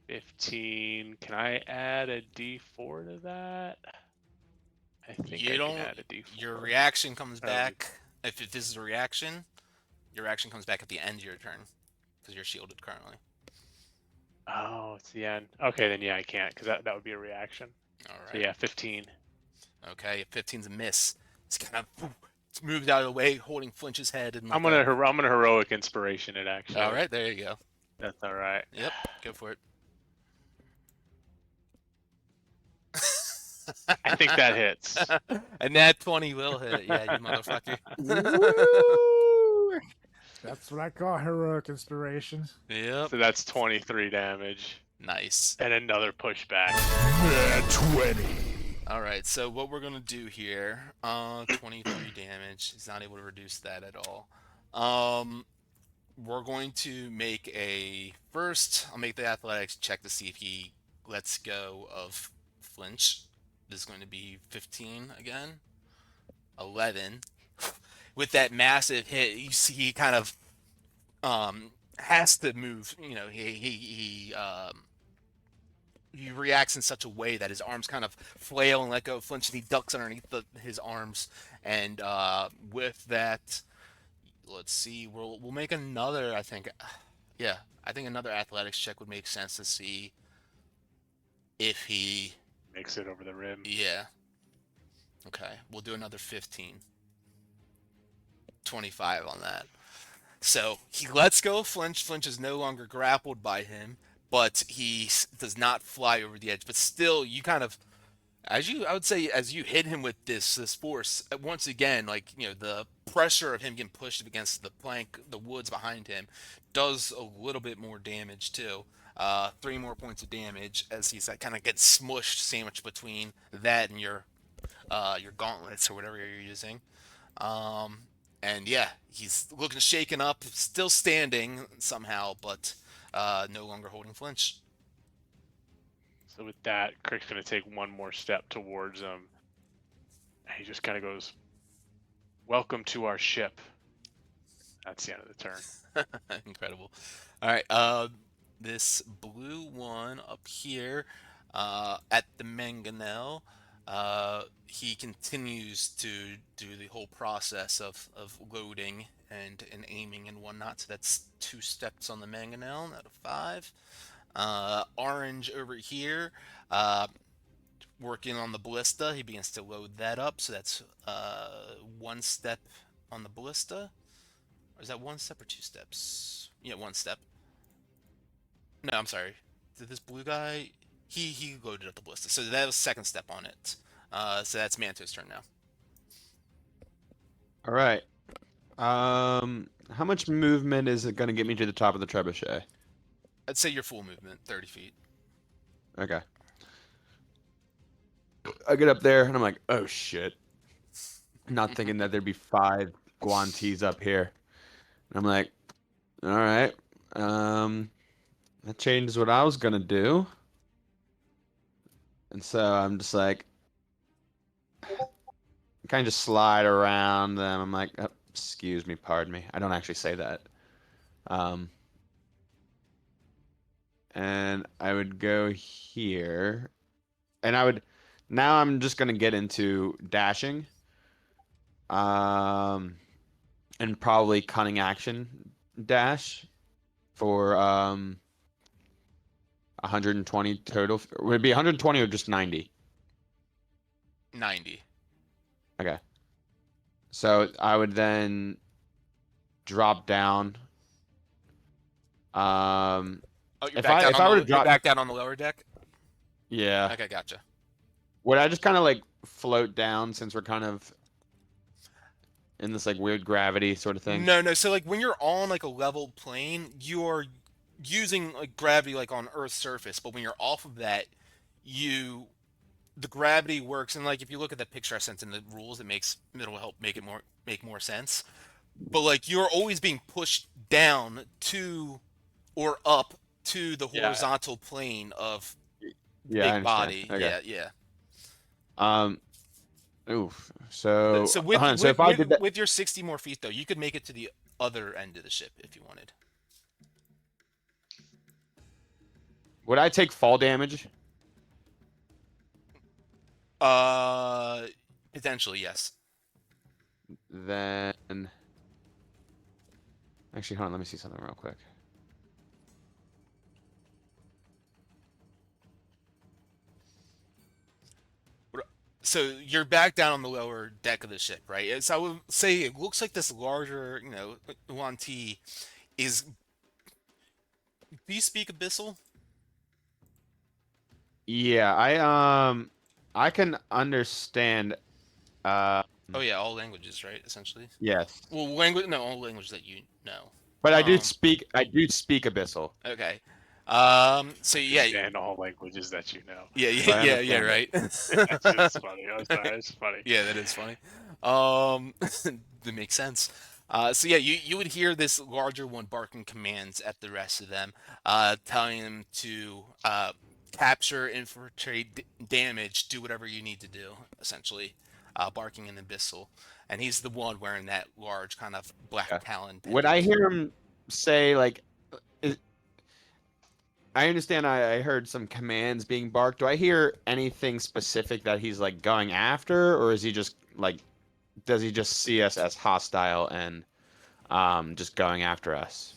15. Can I add a D4 to that? I think You I don't. can add a D4. Your reaction comes back. If this is a reaction, your reaction comes back at the end of your turn, because you're shielded currently. Oh, it's the end. Okay, then yeah, I can't, because that would be a reaction. All right. So yeah, 15. Okay, 15's a miss. It's kind of moved out of the way, holding Flinch's head. And I'm gonna heroic inspiration it actually. All right, there you go. That's all right. Yep, go for it. I think that hits. And that 20 will hit. Yeah, you motherfucker. Woo! That's what I call heroic inspiration. Yep. So that's 23 damage. Nice. And another pushback. 20. All right, so what we're gonna do here, 23 damage. He's not able to reduce that at all. We're going to make I'll make the athletics check to see if he lets go of flinch. This is going to be 15 again. 11. With that massive hit, you see he kind of has to move. He reacts in such a way that his arms kind of flail and let go of flinch, and he ducks underneath his arms. And with that, let's see. We'll make another. I think, yeah, I think another athletics check would make sense to see if he. Makes it over the rim. Yeah. Okay, we'll do another 15. 25 on that. So he lets go of Flinch. Flinch is no longer grappled by him, but he does not fly over the edge. But still, you kind of, I would say, as you hit him with this force, once again, like, the pressure of him getting pushed against the plank, the woods behind him, does a little bit more damage too. 3 more points of damage as he's kind of gets smushed, sandwiched between that and your gauntlets or whatever you're using. And yeah, he's looking shaken up, still standing somehow, but no longer holding Flinch. So with that, Crick's going to take one more step towards him. He just kind of goes, "Welcome to our ship." That's the end of the turn. Incredible. All right, this blue one up here at the mangonel, he continues to do the whole process of loading and aiming and whatnot. So that's 2 steps on the mangonel out of 5. Orange over here, working on the ballista. He begins to load that up. So that's 1 step on the ballista. Or is that 1 step or 2 steps? Yeah, 1 step. No, I'm sorry. Did this blue guy? He loaded up the ballista. So that was 2nd step on it. So that's Manto's turn now. All right. How much movement is it going to get me to the top of the trebuchet? I'd say your full movement, 30 feet. Okay. I get up there and I'm like, oh shit. Not thinking that there'd be 5 Guantes up here. And I'm like, all right. That changes what I was gonna do. And so I'm just like, kind of just slide around them. I'm like, oh, excuse me, pardon me. I don't actually say that. And I would go here, and now I'm just gonna get into dashing, and probably cunning action dash for 120 total. Would it be 120 or just 90? 90. Okay. So I would then drop down. Oh, you're If back I- down if on I were the, to drop- you're back down on the lower deck? Yeah. Okay, gotcha. Would I just kind of like float down since we're kind of in this like weird gravity sort of thing? No. So like when you're on like a level plane, you're using like gravity like on Earth's surface, but when you're off of that, the gravity works. And like if you look at the picture I sent in the rules, it'll help make more sense. But like you're always being pushed down to or up to the Yeah. horizontal plane of Yeah, I big understand. body. Okay. Yeah. Oof. So, So with, hold on, with, so if I with, did that, with your 60 more feet though, you could make it to the other end of the ship if you wanted. would I take fall damage? Potentially, yes. Then, actually, hold on. Let me see something real quick. So you're back down on the lower deck of the ship, right? So I would say it looks like this larger, Yuan-Ti is. Do you speak Abyssal? Yeah, I can understand. Oh yeah, all languages, right? Essentially. Yes, Well, all languages that you know. but I do Um, speak. I do speak Abyssal. Okay. So yeah, And all languages that you know. So I understand it. right. That's just funny. I'm sorry, it's funny. Yeah, that is funny. That makes sense. So yeah, you would hear this larger one barking commands at the rest of them, telling them to capture, infiltrate, damage, do whatever you need to do. Essentially, barking in Abyssal, and he's the one wearing that large kind of black Yeah. talon. Would I hear him say like? I understand. I heard some commands being barked. Do I hear anything specific that he's like going after, or is he just like? Does he just see us as hostile and just going after us.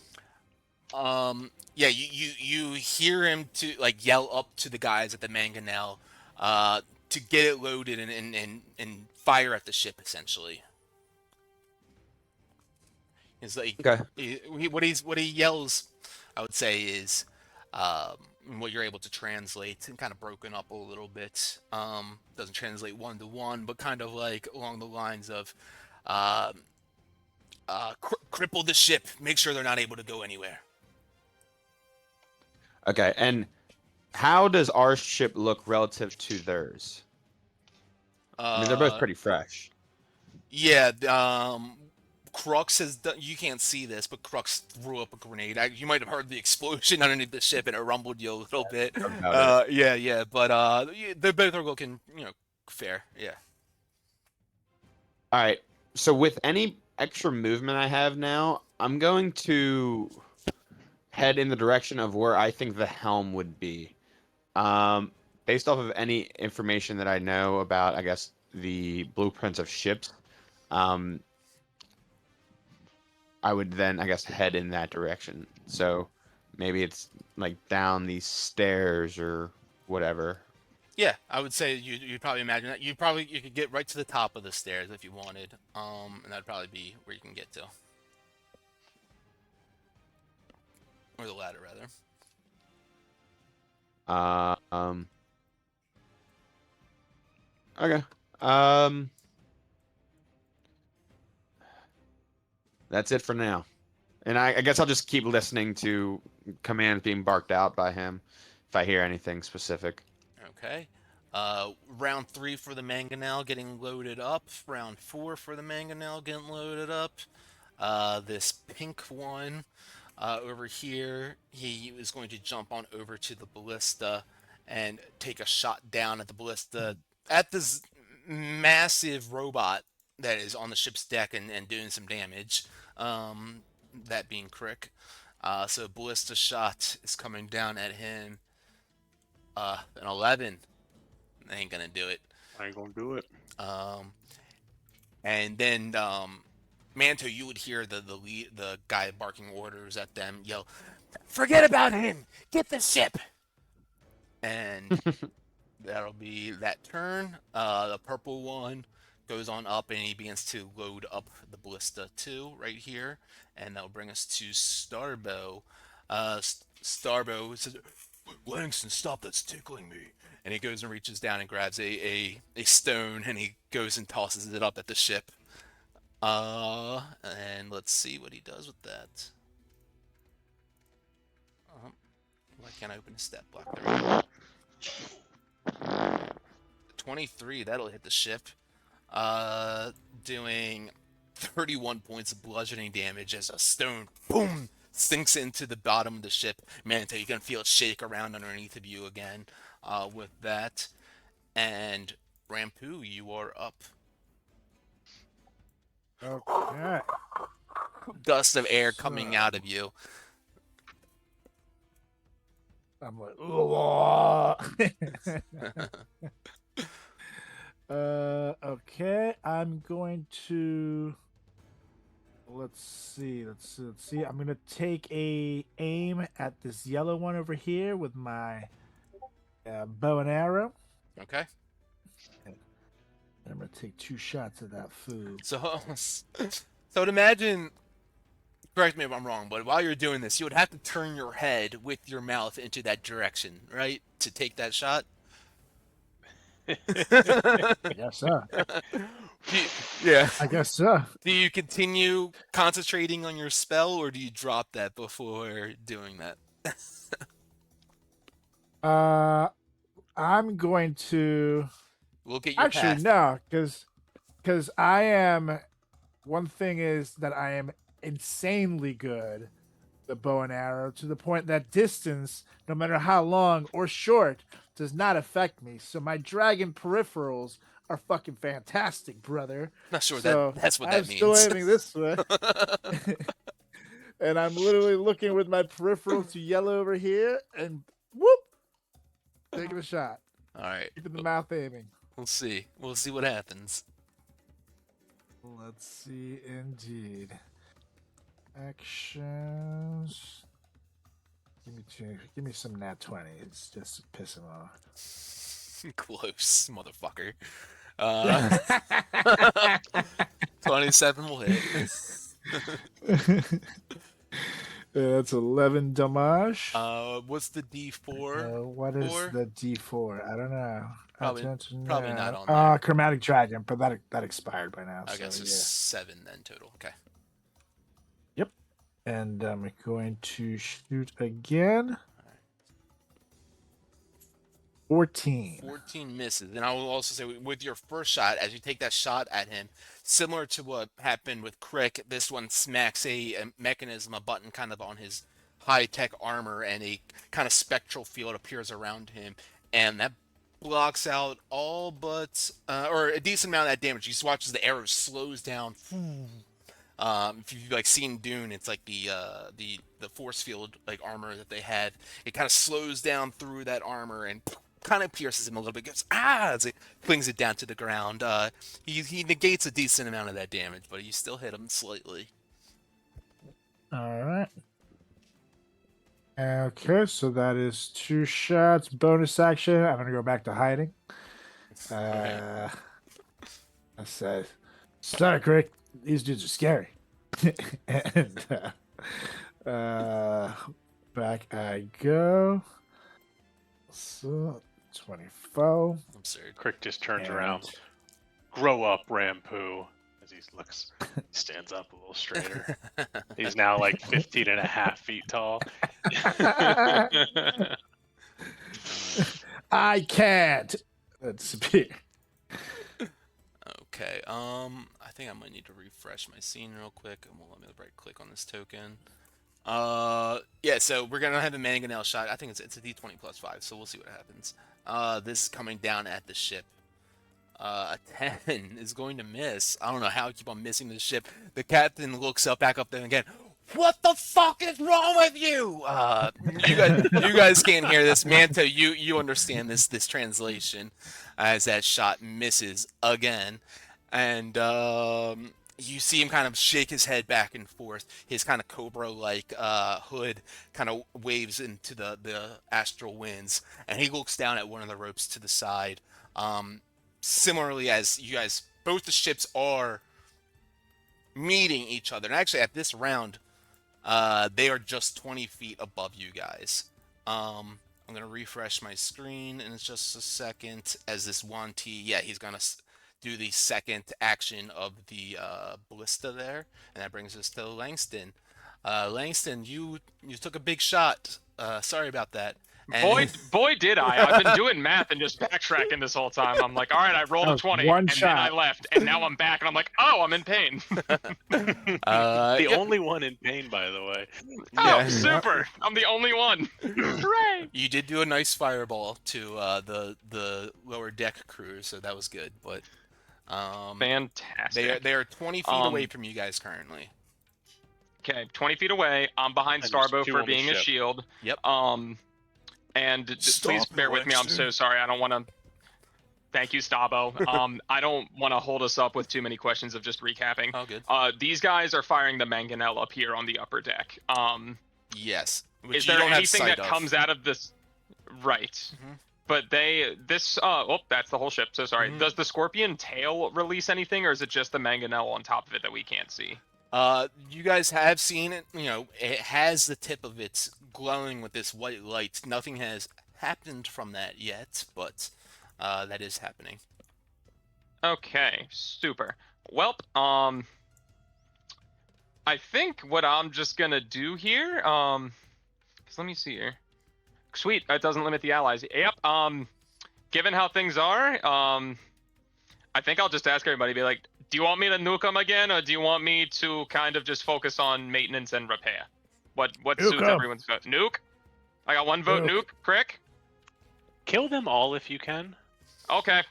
Yeah, you hear him to like yell up to the guys at the mangonel, to get it loaded and fire at the ship essentially. It's like Okay. what he yells, I would say, is what you're able to translate and kind of broken up a little bit. Doesn't translate one to one, but kind of like along the lines of cripple the ship, make sure they're not able to go anywhere. Okay, and how does our ship look relative to theirs? I mean, they're both pretty fresh. Yeah, Crux has done, you can't see this, but Crux threw up a grenade. You might have heard the explosion underneath the ship, and it rumbled you a little bit. About it. Yeah, but they both are looking, fair. Yeah. All right. So with any extra movement I have now, I'm going to head in the direction of where I think the helm would be. Based off of any information that I know about, I guess, the blueprints of ships, I would then, I guess, head in that direction. So maybe it's like down these stairs or whatever. Yeah, I would say you'd probably imagine that. You could get right to the top of the stairs if you wanted, and that'd probably be where you can get to, or the ladder rather. Okay. That's it for now. And I guess I'll just keep listening to commands being barked out by him if I hear anything specific. Okay. Round 3 for the mangonel getting loaded up. Round 4 for the mangonel getting loaded up. This pink one over here, he is going to jump on over to the ballista and take a shot down at the ballista, at this massive robot that is on the ship's deck and doing some damage. That being Crick. So ballista shot is coming down at him. An 11. I ain't gonna do it. I ain't gonna do it. And then Manto, you would hear the guy barking orders at them yell, "Forget about him! Get the ship!" And that'll be that turn. The purple one goes on up and he begins to load up the ballista too, right here, and that'll bring us to Starbow. Starbow says, "Langston, stop! That's tickling me." And he goes and reaches down and grabs a stone and he goes and tosses it up at the ship. And let's see what he does with that. Why can't I open his stat block? There we go. 23, that'll hit the ship. Doing 31 points of bludgeoning damage as a stone, boom, sinks into the bottom of the ship. Manto, you can feel it shake around underneath of you again with that. And Rampu, you are up. Okay. Gust of air coming out of you. I'm like, "Whoa." Okay. I'm going to. Let's see. I'm gonna take a aim at this yellow one over here with my bow and arrow. Okay. And I'm gonna take 2 shots of that food. So to imagine, correct me if I'm wrong, but while you're doing this, you would have to turn your head with your mouth into that direction, right? To take that shot? Yes, sir. Yeah. I guess so. Do you continue concentrating on your spell, or do you drop that before doing that? I'm going to. We'll get your Actually, path. no, because I am. One thing is that I am insanely good, the bow and arrow, to the point that distance, no matter how long or short, does not affect me. So my dragon peripherals are fucking fantastic, brother. Not sure So that's what I'm that still means. aiming this way, and I'm literally looking with my peripherals to yellow over here, and whoop, taking a shot, All right. keeping the mouth aiming. We'll see. We'll see what happens. Let's see, indeed. Actions. Give me two. Give me some nat 20s just to piss him off. Close, motherfucker. Uh, 27 will hit. That's 11 damage. What's the D4? What is for? the D4? I don't know. Probably not on Ah, there. Chromatic Dragon, but that expired by now. I so guess it's yeah. 7 then total. Okay. And I'm going to shoot again. 14. 14 misses. And I will also say, with your first shot, as you take that shot at him, similar to what happened with Crick, this one smacks a mechanism, a button kind of on his high-tech armor, and a kind of spectral field appears around him, and that blocks out all but, or a decent amount of that damage. You just watch as the arrow slows down. If you've like seen Dune, it's like the force field like armor that they had. It kind of slows down through that armor and kind of pierces him a little bit. Goes as it flings it down to the ground. He negates a decent amount of that damage, but you still hit him slightly. All right. Okay, so that is 2 shots. Bonus action. I'm gonna go back to hiding. I said, "Sorry, Crick. These dudes are scary." And back I go. So 24. I'm sorry. Crick just turns And- around. Grow up, Rampu. As he stands up a little straighter. He's now like 15 and a half feet tall. I can't. That's Okay. I think I might need to refresh my scene real quick, and let me right click on this token. Yeah. So we're gonna have a mangonel shot. I think it's a D20 plus 5, so we'll see what happens. This is coming down at the ship. A 10 is going to miss. I don't know how I keep on missing the ship. The captain looks back up there again. What the fuck is wrong with you? You guys can't hear this. Manto, you understand this translation as that shot misses again. And you see him kind of shake his head back and forth. His kind of cobra-like hood kind of waves into the astral winds. And he looks down at one of the ropes to the side. Similarly, as you guys, both the ships are meeting each other. And actually, at this round, they are just 20 feet above you guys. I'm going to refresh my screen in just a second as this 1T, yeah, he's going to do the second action of the ballista there. And that brings us to Langston. Langston, you took a big shot. Sorry about that. And Boy, did I! I've been doing math and just backtracking this whole time. I'm like, all right, I rolled a 20, one and shot. then I left, and now I'm back, and I'm like, oh, I'm in pain. The yep. only one in pain, by the way. Oh, Yeah. super! I'm the only one. Hooray! You did do a nice fireball to the lower deck crew, so that was good. But Fantastic. they are 20 feet away from you guys currently. Okay, 20 feet away. I'm behind And there's Starbow two for on the being a ship. shield. Yep. And please Stop, bear with me. I'm Langston. so sorry. I don't want to. Thank you, Stabo. I don't want to hold us up with too many questions of just recapping. Oh, good. These guys are firing the mangonel up here on the upper deck. Yes. Which Is you there don't have anything sight that of. comes out of this? Right. Mhm. But that's the whole ship. So sorry. Mhm. Does the scorpion tail release anything, or is it just the mangonel on top of it that we can't see? You guys have seen it. You know, it has the tip of it glowing with this white light. Nothing has happened from that yet, but that is happening. Okay, super. Well, I think what I'm just gonna do here, 'cause let me see here. Sweet, that doesn't limit the allies. Yep. Given how things are, I think I'll just ask everybody, be like, do you want me to nuke them again, or do you want me to kind of just focus on maintenance and repair? What Nuke suits 'em. everyone's vote? Nuke? I got one vote. Nuke. Crick. Kill them all if you can. Okay.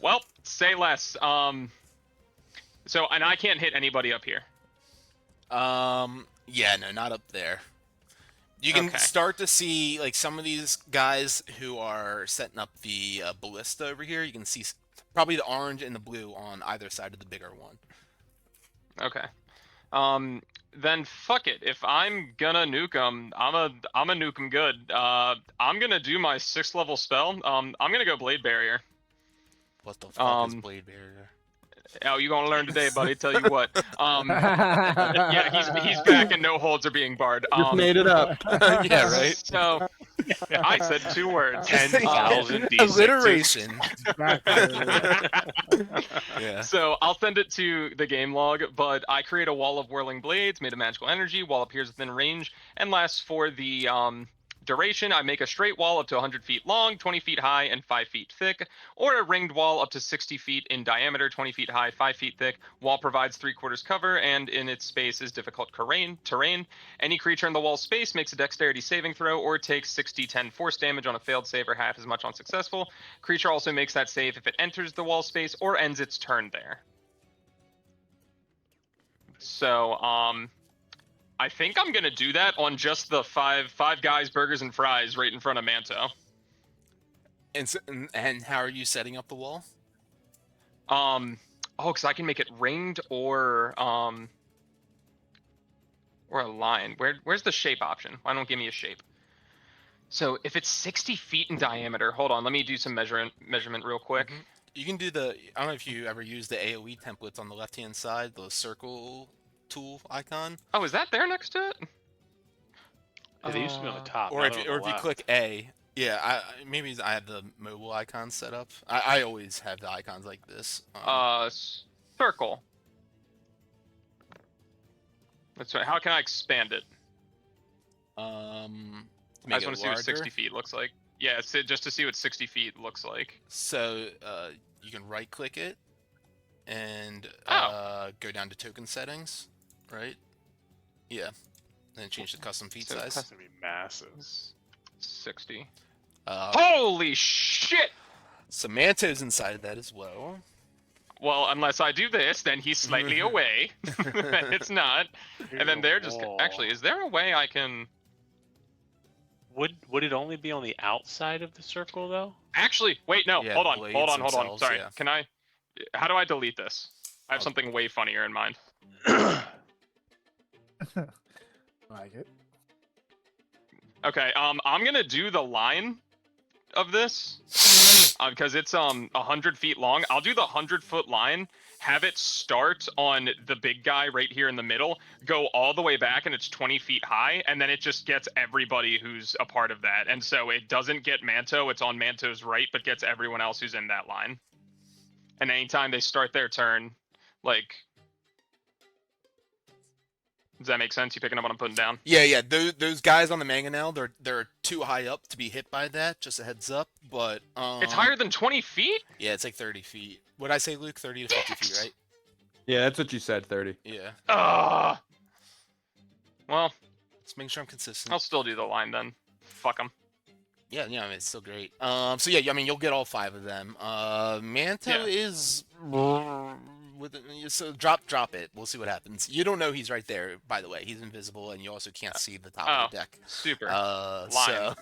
Well, say less. So, and I can't hit anybody up here. Yeah, no, not up there. You can Okay. start to see like some of these guys who are setting up the ballista over here. You can see probably the orange and the blue on either side of the bigger one. Okay. Then fuck it. If I'm gonna nuke him, I'ma nuke him good. I'm gonna do my 6th level spell. I'm gonna go Blade Barrier. What the fuck is Blade Barrier? Oh, you gonna learn today, buddy. Tell you what. Yeah, he's back and no holds are being barred. Just made it up. Yeah, right. So I said 2 words. 10,000 D6s. Alliteration. Yeah. So I'll send it to the game log, but I create a wall of whirling blades made of magical energy. Wall appears within range and lasts for the duration. I make a straight wall up to 100 feet long, 20 feet high, and 5 feet thick, or a ringed wall up to 60 feet in diameter, 20 feet high, 5 feet thick. Wall provides 3/4 cover, and in its space is difficult terrain. Any creature in the wall space makes a dexterity saving throw or takes 6d10 force damage on a failed save or half as much on successful. Creature also makes that save if it enters the wall space or ends its turn there. So, I think I'm gonna do that on just the five guys, burgers, and fries right in front of Manto. And how are you setting up the wall? Because I can make it ringed or a line. Where's the shape option? Why don't give me a shape? So if it's 60 feet in diameter, hold on, let me do some measurement real quick. Mm-hmm. You can do the. I don't know if you ever use the AOE templates on the left-hand side, the circle tool icon. Oh, is that there next to it? Yeah, they used to be on the top. Or now if they're you, on or the if you left. click A, yeah, maybe I have the mobile icon set up. I always have the icons like this. Circle. That's right. How can I expand it? I just want to see what 60 feet looks like. Yeah, just to see what 60 feet looks like. So you can right-click it and go down to token settings, right? Yeah, and then change the custom feet So size. It's gonna be massive. 60. Holy shit! So Manto's inside of that as well. Well, unless I do this, then he's slightly away. It's not. And then they're just... Actually, is there a way I can... Would it only be on the outside of the circle though? Actually, wait, no. Yeah, hold on. blades Hold on. themselves, Sorry. yeah. Can I... How do I delete this? I have something way funnier in mind. Like it. Okay, I'm gonna do the line of this because it's 100 feet long. I'll do the 100-foot line, have it start on the big guy right here in the middle, go all the way back, and it's 20 feet high, and then it just gets everybody who's a part of that. And so it doesn't get Manto, it's on Manto's right, but gets everyone else who's in that line. And anytime they start their turn, like... Does that make sense? You picking up what I'm putting down? Yeah. Those guys on the mangonel, they're too high up to be hit by that. Just a heads up. But It's higher than 20 feet? Yeah, it's like 30 feet. What'd I say, Luke? 30 to 50 feet, right? Yeah, that's what you said, 30. Yeah. Well, Let's make sure I'm consistent. I'll still do the line then. Fuck them. Yeah, I mean, it's still great. So yeah, I mean, you'll get all 5 of them. Manto is so drop it. We'll see what happens. You don't know he's right there, by the way. He's invisible, and you also can't see the top of the deck. Super. So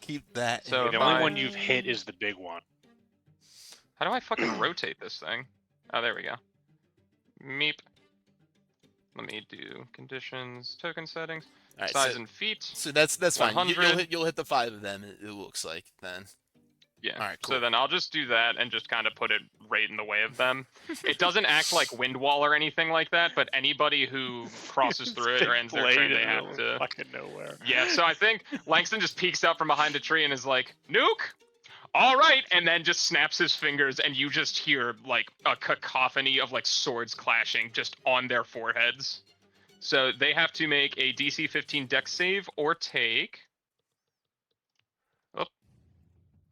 keep that. So The only one you've hit is the big one. How do I fucking rotate this thing? Oh, there we go. Meep. Let me do conditions, token settings, All right, size so, and feet. So that's fine. 100. You'll hit the 5 of them. It looks like then. Yeah. All right, cool. So then I'll just do that and just kind of put it right in the way of them. It doesn't act like wind wall or anything like that, but anybody who crosses through it or ends their turn, they have to. Fucking nowhere. Yeah. So I think Langston just peeks out from behind a tree and is like, "Nuke." All right, and then just snaps his fingers, and you just hear like a cacophony of like swords clashing just on their foreheads. So they have to make a DC 15 Dex save or take. Oh,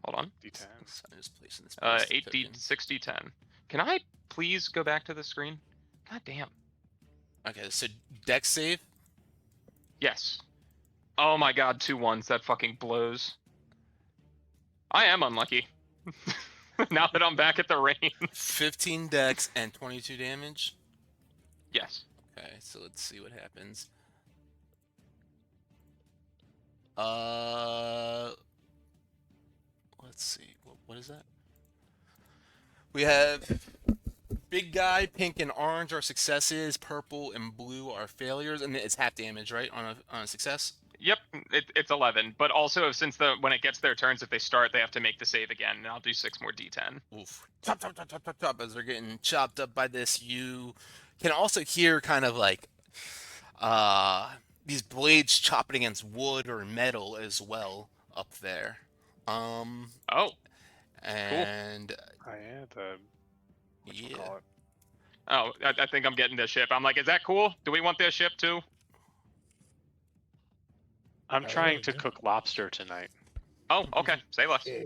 hold on. D10. So I'm just placing this 8D, 6D10. Can I please go back to the screen? God damn. Okay, so dex save. Yes. Oh my god, 2 1s. That fucking blows. I am unlucky. Now that I'm back at the range. 15 dex and 22 damage. Yes. Okay, so let's see what happens. Let's see. What is that? We have big guy, pink and orange are successes, purple and blue are failures, and it's half damage, right, on a success? Yep, it's 11. But also, since when it gets their turns, if they start, they have to make the save again, and I'll do 6 more D10. Oof. Chop, chop, chop, chop, chop, chop. As they're getting chopped up by this, you can also hear kind of like these blades chopping against wood or metal as well up there. Oh, And Oh yeah, the yeah. whatchamacallit. oh, I think I'm getting this ship. I'm like, is that cool? Do we want this ship too? I'm trying to yeah. cook lobster tonight. Oh, okay. Say less. Yeah.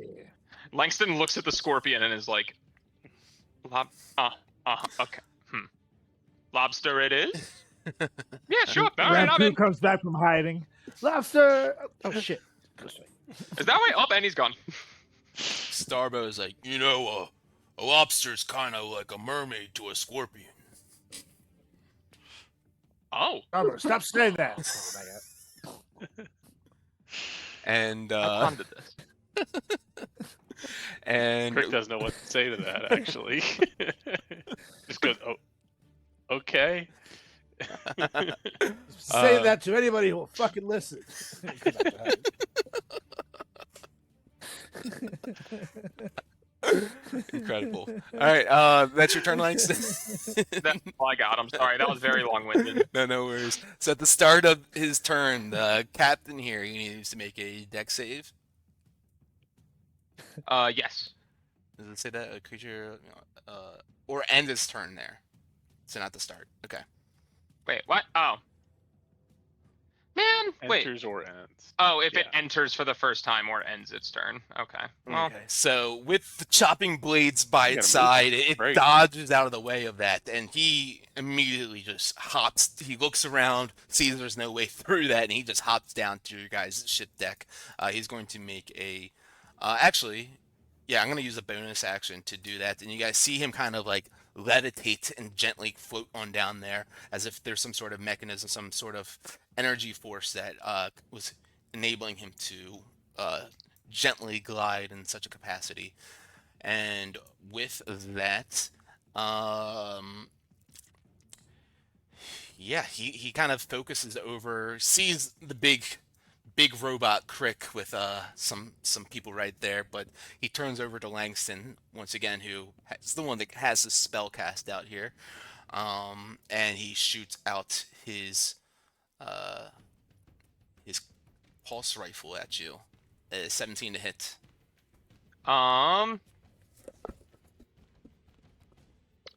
Langston looks at the scorpion and is like, okay. Lobster it is? Yeah, sure. All right, I'm Raccoon in. comes back from hiding. Lobster! Oh, shit. Is that way? Oh, and he's gone. Starbow is like, a lobster's kind of like a mermaid to a scorpion. Oh. Robert, stop saying that. And I pondered this. and Crick doesn't know what to say to that. Actually, just goes, "Oh, okay." Say that to anybody who will fucking listen. incredible. All right, that's your turn, Langston. That's all I got. I'm sorry. That was very long-winded. No worries. So at the start of his turn, the captain here, he needs to make a dex save. Yes. Does it say that a creature, or end its turn there? So not the start. Okay. Wait, what? Oh. Man, wait. Enters or ends. Oh, if it Yeah. enters for the first time or ends its turn. Okay. Well, Okay. So with the chopping blades by You its gotta move side, it. it Great. dodges out of the way of that, and he immediately just hops. He looks around, sees there's no way through that, and he just hops down to your guys' ship deck. He's going to make a. Actually, yeah, I'm going to use a bonus action to do that, and you guys see him kind of like levitate and gently float on down there, as if there's some sort of mechanism, some sort of energy force that was enabling him to gently glide in such a capacity. And with that, yeah, he kind of focuses over, sees the big robot Crick with some people right there, but he turns over to Langston once again, who is the one that has the spell cast out here, and he shoots out his pulse rifle at you. 17 to hit. is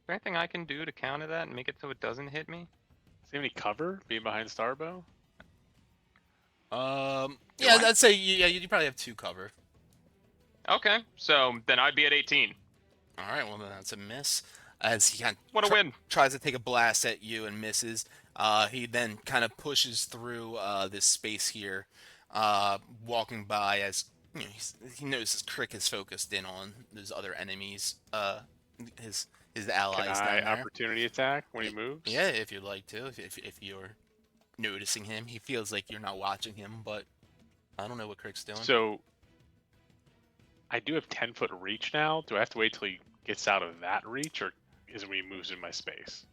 there anything I can do to counter that and make it so it doesn't hit me? Is there any cover being behind Starbow? Yeah, I'd say you probably have 2 cover. Okay, so then I'd be at 18. All right, well then that's a miss. As he kind of What a win. tries to take a blast at you and misses. He then kind of pushes through this space here, walking by as he notices Crick is focused in on those other enemies, his allies Can I down there. opportunity attack when he moves? Yeah, if you'd like to, if you're noticing him, he feels like you're not watching him, but I don't know what Crick's doing. So I do have 10-foot reach now. Do I have to wait till he gets out of that reach, or is it when he moves in my space?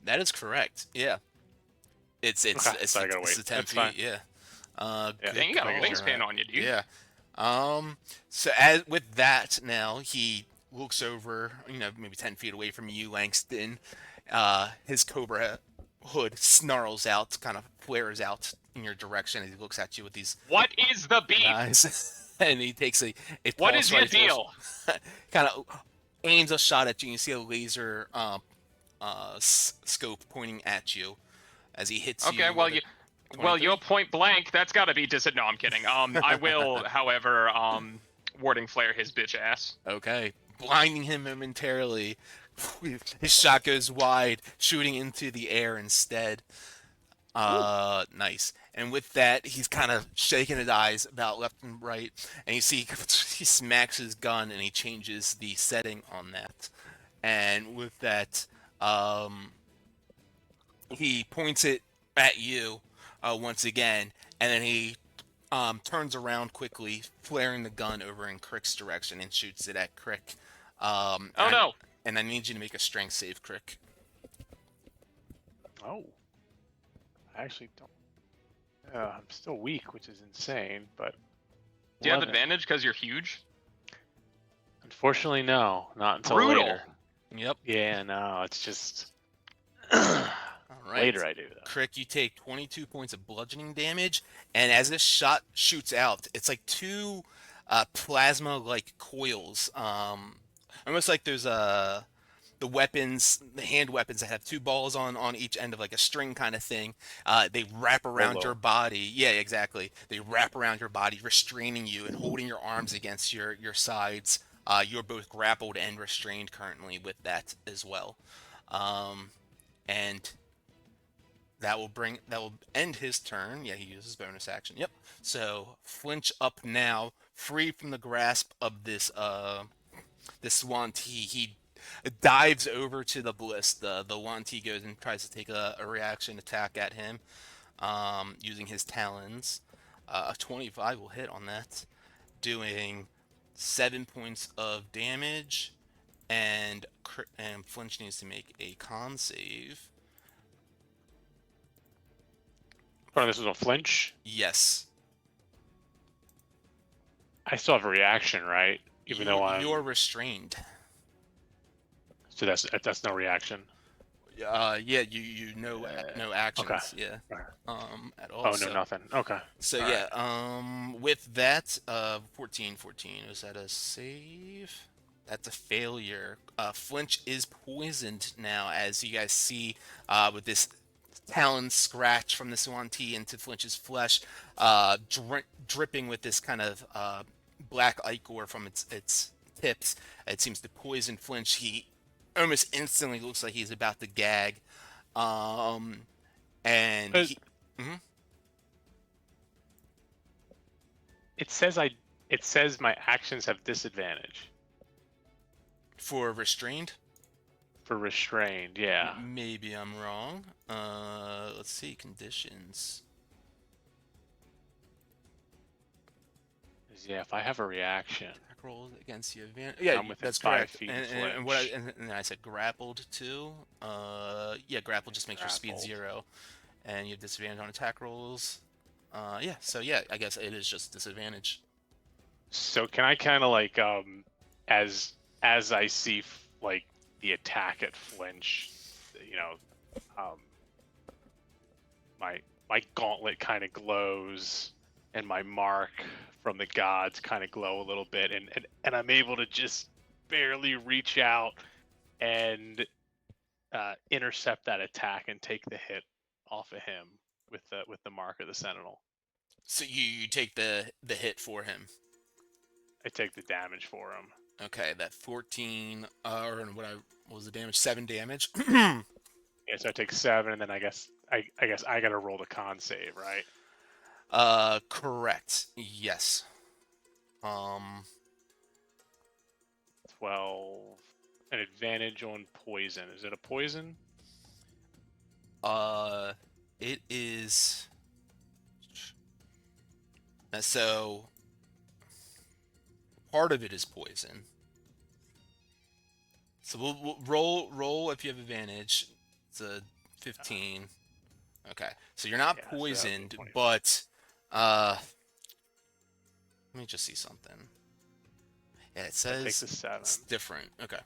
That is correct. Yeah. It's Okay, so I gotta it's wait. the 10 That's feet. fine. Yeah. Yeah. Dang, you got a Alright. wingspan on you, dude. Yeah. So as with that, now he looks over, maybe 10 feet away from you, Langston. His cobra hood snarls out, kind of flares out in your direction as he looks at you with these What is the beef? eyes, and he takes a What pulse is your rifle, deal? kind of aims a shot at you. And you see a laser scope pointing at you as he hits you. Okay, well, with a well, 23. you're point blank. That's got to be No, I'm kidding. I will, however, warding flare his bitch ass. Okay, blinding him momentarily. His shot goes wide, shooting into the air instead. Nice. And with that, he's kind of shaking his eyes about left and right, and you see he smacks his gun and he changes the setting on that. And with that, he points it at you once again, and then he turns around quickly, flaring the gun over in Crick's direction and shoots it at Crick. Oh no! and I need you to make a strength save, Crick. Oh. I actually don't. I'm still weak, which is insane, but. Do you have 11. advantage because you're huge? Unfortunately, no. Not until Brutal. later. Yep. Yeah, no, it's just. All right. Later I do, though. Crick, you take 22 points of bludgeoning damage, and as this shot shoots out, it's like two plasma-like coils. Almost like there's the weapons, the hand weapons that have two balls on each end of like a string kind of thing. They wrap around your body. Yeah, exactly. They wrap around your body, restraining you and holding your arms against your sides. You're both grappled and restrained currently with that as well. And that will end his turn. Yeah, he uses bonus action. Yep. So flinch up now, free from the grasp of this Swan T. He dives over to the Bliss. The Wan T goes and tries to take a reaction attack at him, using his talons. A 25 will hit on that, doing 7 points of damage, and Flinch needs to make a con save. Oh, this is a flinch? Yes. I still have a reaction, right? Even though you're restrained. So that's no reaction. Yeah, you no actions. Okay. Yeah. At all. Oh, no, so, nothing. Okay. So All yeah, with that, 14, is that a save? That's a failure. Flinch is poisoned now, as you guys see, with this talon scratch from the Swan T into Flinch's flesh, dripping with this kind of black ichor from its tips. It seems to poison Flinch. He almost instantly looks like he's about to gag, and It says my actions have disadvantage for restrained. for restrained. Yeah. Maybe I'm wrong. Let's see conditions. Yeah, if I have a reaction. Attack rolls against the advantage. Yeah, I'm within that's 5 correct. feet And what and then I said grappled too. Yeah, grappled just makes your speed 0, and you have disadvantage on attack rolls. Yeah. So yeah, I guess it is just disadvantage. So can I kind of like as I see like the attack at Flinch, you know, my gauntlet kind of glows, and my mark from the gods kind of glow a little bit, and I'm able to just barely reach out and intercept that attack and take the hit off of him with the mark of the Sentinel. So you take the hit for him. I take the damage for him. Okay, that 14 or what was the damage? 7 damage. Yeah, so I take 7, and then I guess I gotta roll the con save, right? Correct. Yes. 12. An advantage on poison. Is it a poison? It is. So part of it is poison. So we'll roll if you have advantage. It's a 15. Okay, so you're not poisoned, but let me just see something. Yeah, it says it's different. Okay.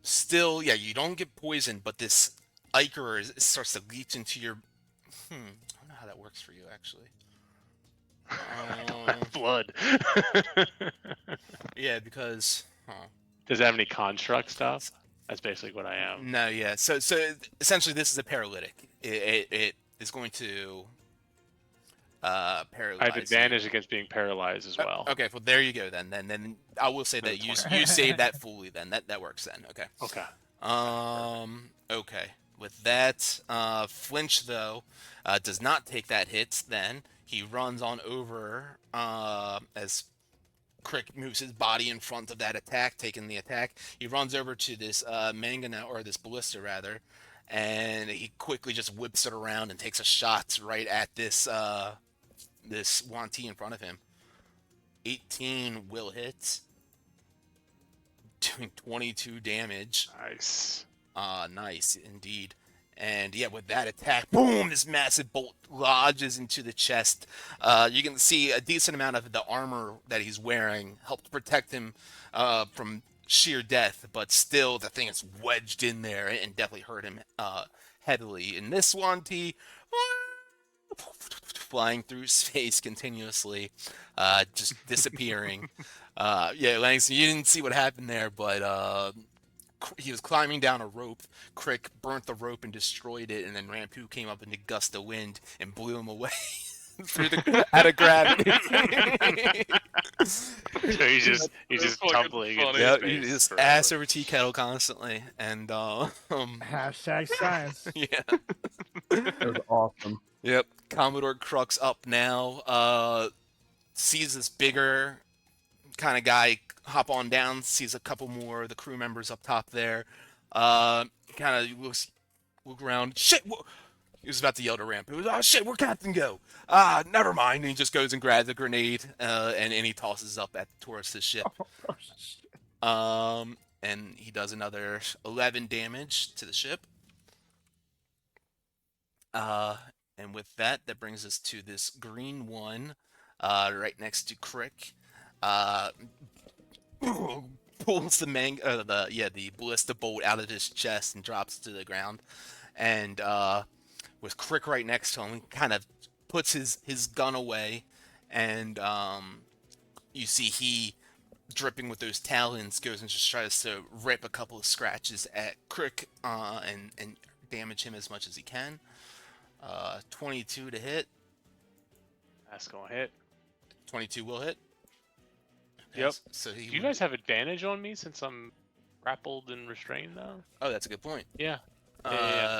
Still, yeah, you don't get poisoned, but this ichor starts to leach into your. I don't know how that works for you, actually. Blood. Yeah, because. Does it have any construct stuff? That's basically what I am. No, yeah. So essentially, this is a paralytic. It is going to paralyze. I have advantage against being paralyzed as well. Okay, well there you go then. Then I will say that you save that fully. Then that works then. Okay. Okay. Okay. With that, Flinch though does not take that hit. Then he runs on over as Crick moves his body in front of that attack, taking the attack. He runs over to this Mangana, or this ballista rather, and he quickly just whips it around and takes a shot right at this this Wanti in front of him. 18 will hit, doing 22 damage. Nice. Nice indeed. And yeah, with that attack, boom, this massive bolt lodges into the chest. You can see a decent amount of the armor that he's wearing helped protect him from sheer death, but still the thing is wedged in there and definitely hurt him heavily. In this one, T flying through space continuously, just disappearing. Yeah, Langston, you didn't see what happened there, but he was climbing down a rope. Crick burnt the rope and destroyed it, and then Rampu came up in a gust of wind and blew him away out of gravity. So he's just fucking tumbling in funny. Yeah, space he just forever. ass over tea kettle constantly, and Hashtag science. yeah, That was awesome. yep. Commodore Crux up now. Sees this bigger kind of guy hop on down. Sees a couple more of the crew members up top there. Kind of look around. Shit! He was about to yell to Ramp. It was, oh shit! Where'd Captain go? Never mind. And he just goes and grabs a grenade, and he tosses up at Taurus's ship. And he does another 11 damage to the ship. And with that, that brings us to this green one, right next to Crick. Pulls the ballista bolt out of his chest and drops it to the ground. And with Crick right next to him, he kind of puts his gun away, and you see he, dripping with those talons, goes and just tries to rip a couple of scratches at Crick and damage him as much as he can. 22 to hit. That's gonna hit. 22 will hit. Yep. So Do you guys have advantage on me since I'm grappled and restrained now? Oh, that's a good point. Yeah.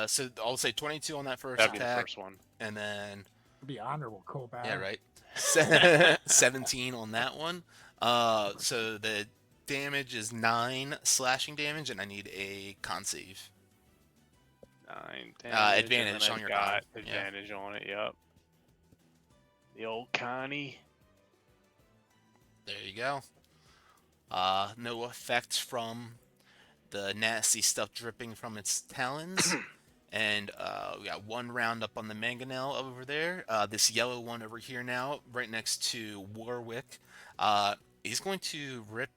So I'll say 22 on that first That'd be the attack, first one. and then Be honorable, Cole. yeah, right. 17 on that one. So the damage is 9 slashing damage, and I need a con save. 9 damage. Advantage and then on I've your got con, yeah. advantage on it. Yep. The old Connie. There you go. No effect from the nasty stuff dripping from its talons. And we got one round up on the mangonel over there. This yellow one over here now, right next to Warwick. He's going to rip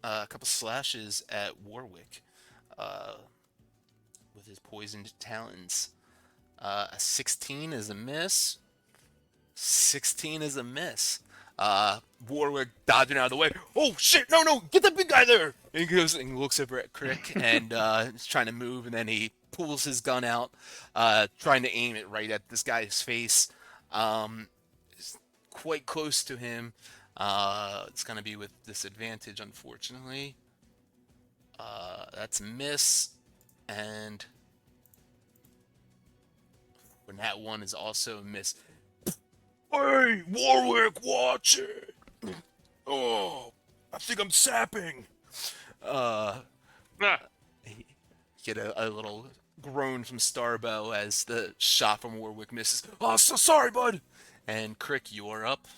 a couple slashes at Warwick with his poisoned talons. A 16 is a miss. 16 is a miss. Warwick dodging out of the way. Oh shit! No! Get the big guy there! And he goes and looks over at Crick and is trying to move, and then he pulls his gun out, trying to aim it right at this guy's face. It's quite close to him. It's gonna be with disadvantage, unfortunately. That's a miss, and when that one is also a miss. Hey, Warwick, watch it! Oh, I think I'm sapping. Get a little groan from Starbow as the shot from Warwick misses. Oh, so sorry, bud. And Crick, you're up.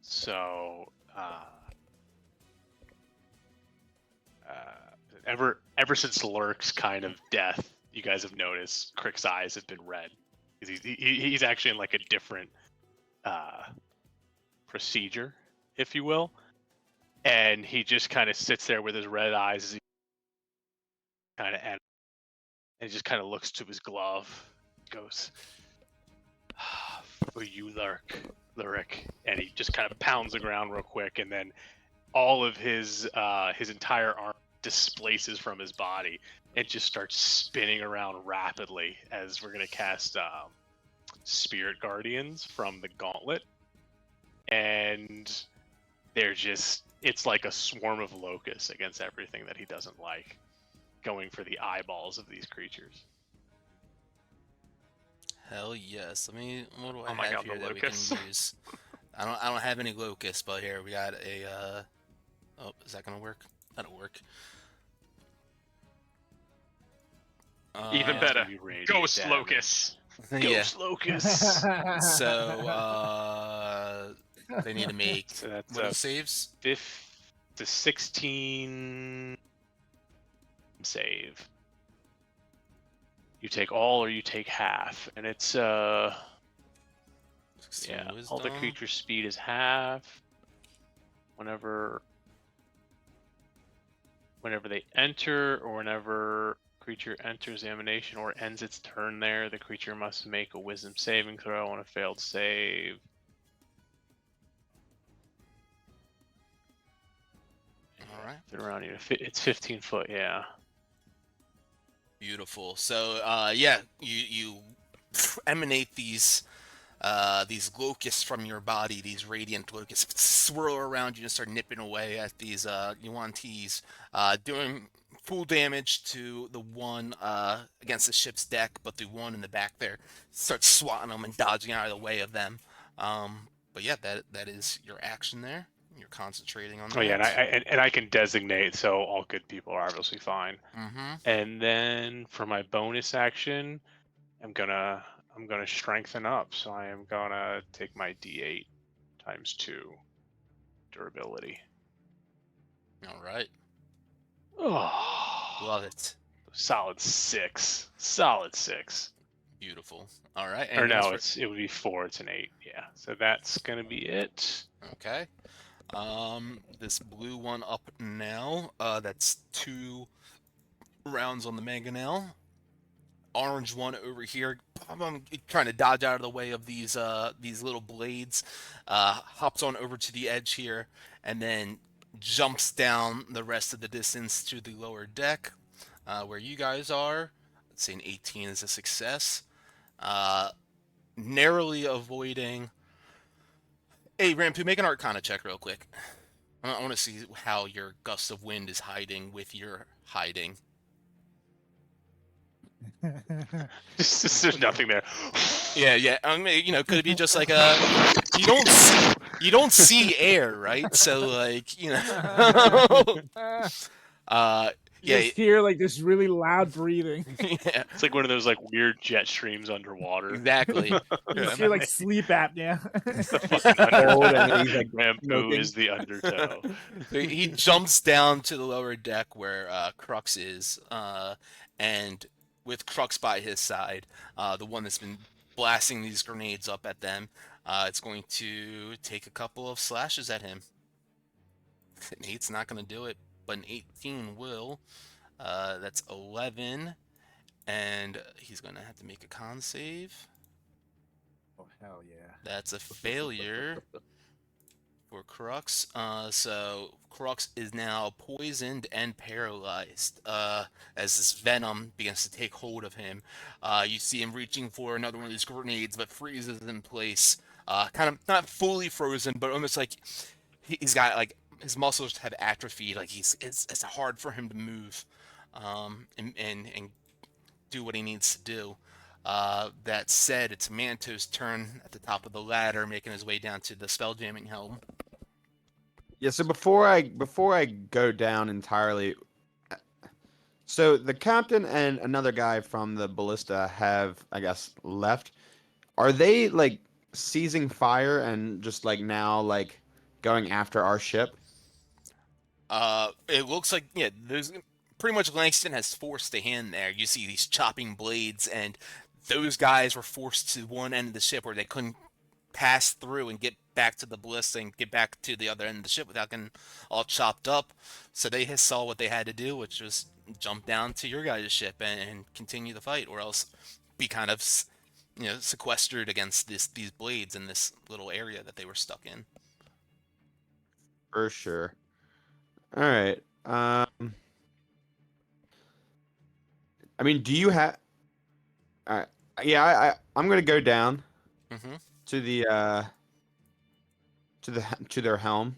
So, ever since Lurk's kind of death, you guys have noticed Crick's eyes have been red. He's actually in like a different procedure, if you will, and he just kind of sits there with his red eyes as he kind of and he just kind of looks to his glove, goes, "For you, Lurk," and he just kind of pounds the ground real quick, and then all of his entire arm displaces from his body and just starts spinning around rapidly as we're going to cast Spirit Guardians from the Gauntlet. And it's like a swarm of locusts against everything that he doesn't like, going for the eyeballs of these creatures. Hell yes. What do I Oh my have God, here the that locusts. we can use? I don't have any locusts, but here we got a. Oh, is that gonna work? That'll work. Even It's better. gonna be radiant Ghost damage. Locust. Yeah. Ghost locusts. So they need to make So that's what saves? It's a 16 save. You take all or you take half, and it's 16 all the wisdom. creature's speed is half. Whenever they enter, or whenever creature enters the emanation or ends its turn there, the creature must make a wisdom saving throw on a failed save. All right. Fit around you. It's 15 foot, yeah. Beautiful. So, yeah, you emanate these locusts from your body, these radiant locusts swirl around you and start nipping away at these Yuan-Tis, doing full damage to the one against the ship's deck, but the one in the back there starts swatting them and dodging out of the way of them. But yeah, that is your action there. You're concentrating on that. Oh yeah, and I can designate, so all good people are obviously fine. Mm-hmm. And then for my bonus action, I'm gonna strengthen up. So I am gonna take my D8 times 2 durability. All right. Oh, Love it. solid 6. Solid 6. Beautiful. All right. Or no, else it would be 4. It's an 8. Yeah. So that's gonna be it. Okay. This blue one up now. That's 2 rounds on the mangonel. Orange one over here, trying to dodge out of the way of these little blades. Hops on over to the edge here, and then jumps down the rest of the distance to the lower deck, where you guys are. Let's say an 18 is a success. Narrowly avoiding. Hey, Rampu, make an Arcana check real quick. I want to see how your gust of wind is hiding with your hiding. There's nothing there. Yeah. I mean, could it be just like you don't see air, right? So like, You yeah, just hear like this really loud breathing. yeah, It's like one of those like weird jet streams underwater. exactly. You just hear like sleep apnea. It's the fucking undertow. Old and he's, like, Rampu smoking. is the undertow. So he jumps down to the lower deck where Crux is, and with Crux by his side, the one that's been blasting these grenades up at them, it's going to take a couple of slashes at him. An 8's not going to do it, but an 18 will. That's 11, and he's going to have to make a con save. Oh hell yeah! That's a failure for Crux. So Crux is now poisoned and paralyzed as this venom begins to take hold of him. You see him reaching for another one of these grenades, but freezes in place. Kind of not fully frozen, but almost like he's got like his muscles have atrophied. Like it's hard for him to move, and do what he needs to do. That said, it's Manto's turn at the top of the ladder, making his way down to the spelljamming helm. Yeah, so before I go down entirely, so the captain and another guy from the ballista have, I guess, left. Are they like seizing fire and just like now like going after our ship? It looks like there's pretty much Langston has forced a hand there. You see these chopping blades, and those guys were forced to one end of the ship where they couldn't pass through and get back to the ballista and get back to the other end of the ship without getting all chopped up. So they saw what they had to do, which was jump down to your guys' ship and continue the fight, or else be kind of sequestered against these blades in this little area that they were stuck in. For sure. All right. I mean, do you have? Yeah, I'm gonna go down Mm-hmm. to the to their helm.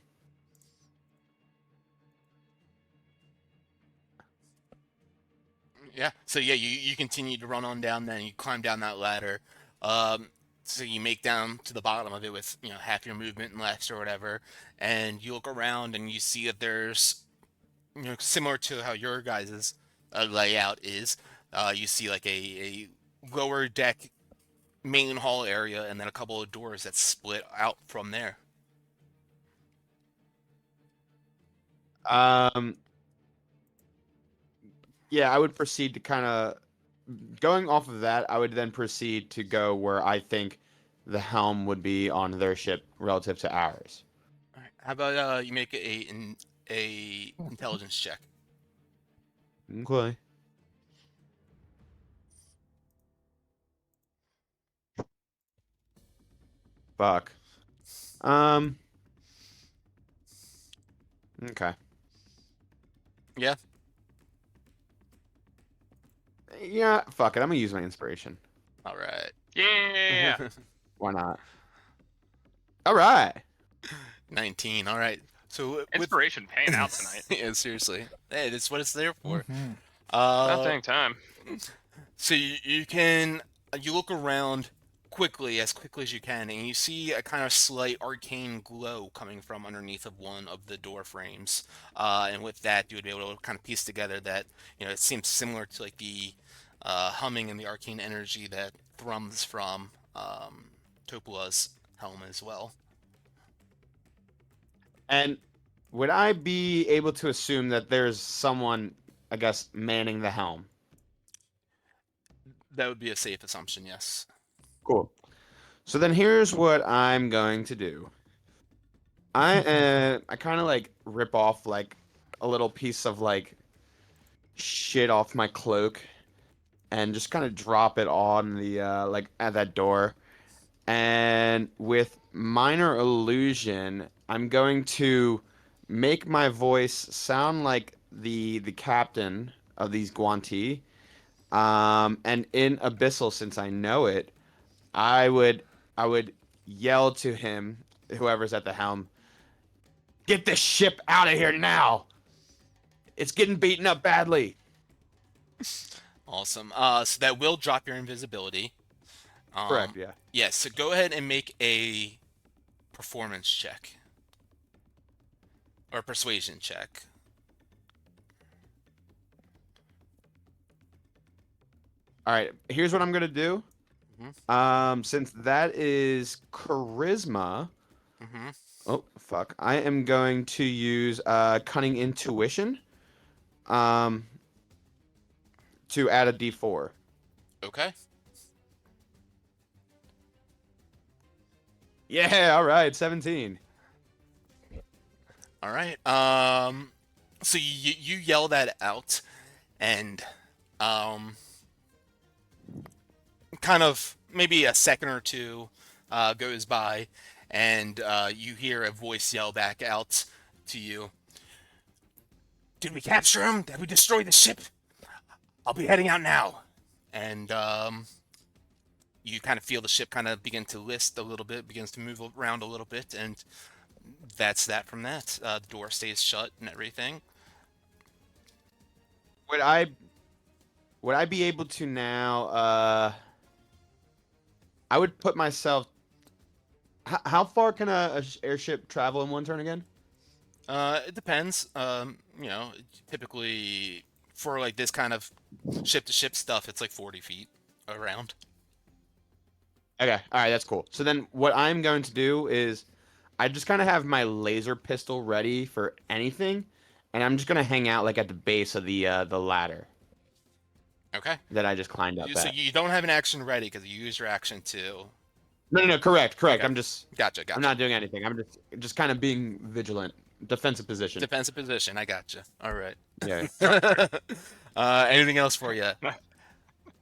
Yeah. So yeah, you continue to run on down there, and you climb down that ladder. So you make down to the bottom of it with half your movement left or whatever, and you look around and you see that there's similar to how your guys' layout is. You see like a lower deck main hall area, and then a couple of doors that split out from there. Yeah, I would proceed to kind of going off of that. I would then proceed to go where I think the helm would be on their ship relative to ours. All right. How about you make a intelligence check? Okay. Fuck. Okay. Yeah. Yeah. Fuck it. I'm gonna use my inspiration. All right. Yeah. Why not? All right. 19. All right. So with Inspiration paying out tonight. yeah, seriously, hey, that's what it's there for. Mhm. About dang time. So you look around as quickly as you can, and you see a kind of slight arcane glow coming from underneath of one of the door frames. And with that, you would be able to kind of piece together that it seems similar to like the humming and the arcane energy that thrums from Topola's helm as well. And would I be able to assume that there's someone, I guess, manning the helm? That would be a safe assumption, yes. Cool. So then here's what I'm going to do. I kind of like rip off like a little piece of like shit off my cloak and just kind of drop it on the like at that door. And with minor illusion, I'm going to make my voice sound like the captain of these Guanti. And in Abyssal, since I know it, I would yell to him, whoever's at the helm, get this ship out of here now. It's getting beaten up badly. Awesome. So that will drop your invisibility. Correct, yeah. Yes, so go ahead and make a performance check. Or persuasion check. All right, here's what I'm gonna do. Since that is charisma. Mm-hmm. Oh fuck! I am going to use cunning intuition. To add a D4. Okay. Yeah, all right, 17. All right. So you yell that out, and kind of maybe a second or two goes by, and you hear a voice yell back out to you. Did we capture him? Did we destroy the ship? I'll be heading out now. And you kind of feel the ship kind of begin to list a little bit, begins to move around a little bit, and that's that from that. The door stays shut and everything. Would I be able to now I would put myself how far can a airship travel in one turn again? It depends. Typically for like this kind of ship-to-ship stuff, it's like 40 feet around. Okay, all right, that's cool. So then what I'm going to do is I just kind of have my laser pistol ready for anything, and I'm just going to hang out like at the base of the ladder Okay. that I just climbed up So at. you don't have an action ready because you used your action to. No, correct. Okay. I'm just Gotcha. I'm not doing anything. I'm just kind of being vigilant. Defensive position. Defensive position. I gotcha. All right. Yeah. Anything else for you?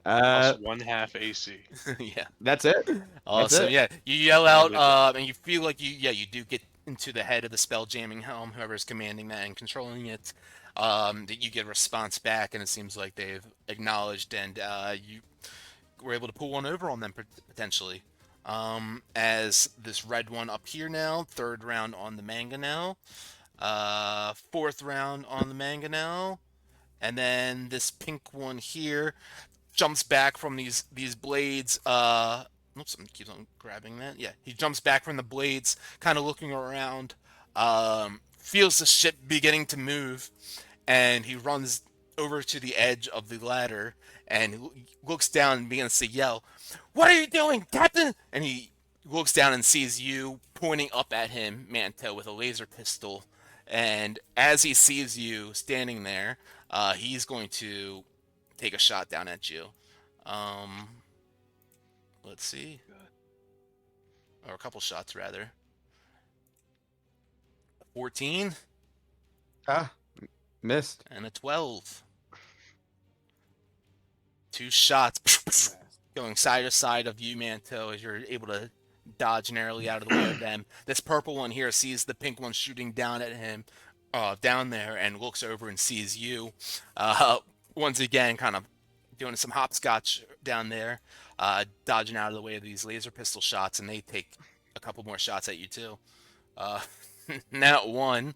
Plus 1/2 AC. Yeah. That's it. Awesome. it. Yeah. You yell out, and you feel like you do get into the head of the spell jamming helm, whoever's commanding that and controlling it. That you get a response back, and it seems like they've acknowledged, and you were able to pull one over on them potentially. As this red one up here now, third round on the mangonel, fourth round on the mangonel, and then this pink one here jumps back from these blades. Oops, I keep on grabbing that. Yeah, he jumps back from the blades, kind of looking around, feels the ship beginning to move, and he runs over to the edge of the ladder and he looks down and begins to yell, "What are you doing, Captain?" And he looks down and sees you pointing up at him, Manto, with a laser pistol, And as he sees you standing there, he's going to take a shot down at you. Let's see. Or a couple shots, rather. 14 Missed. and a 12. 2 shots going side to side of you, Manto, as you're able to dodge narrowly out of the way of them. This purple one here sees the pink one shooting down at him, down there, and looks over and sees you. Once again, kind of doing some hopscotch down there, dodging out of the way of these laser pistol shots, and they take a couple more shots at you too. Now 1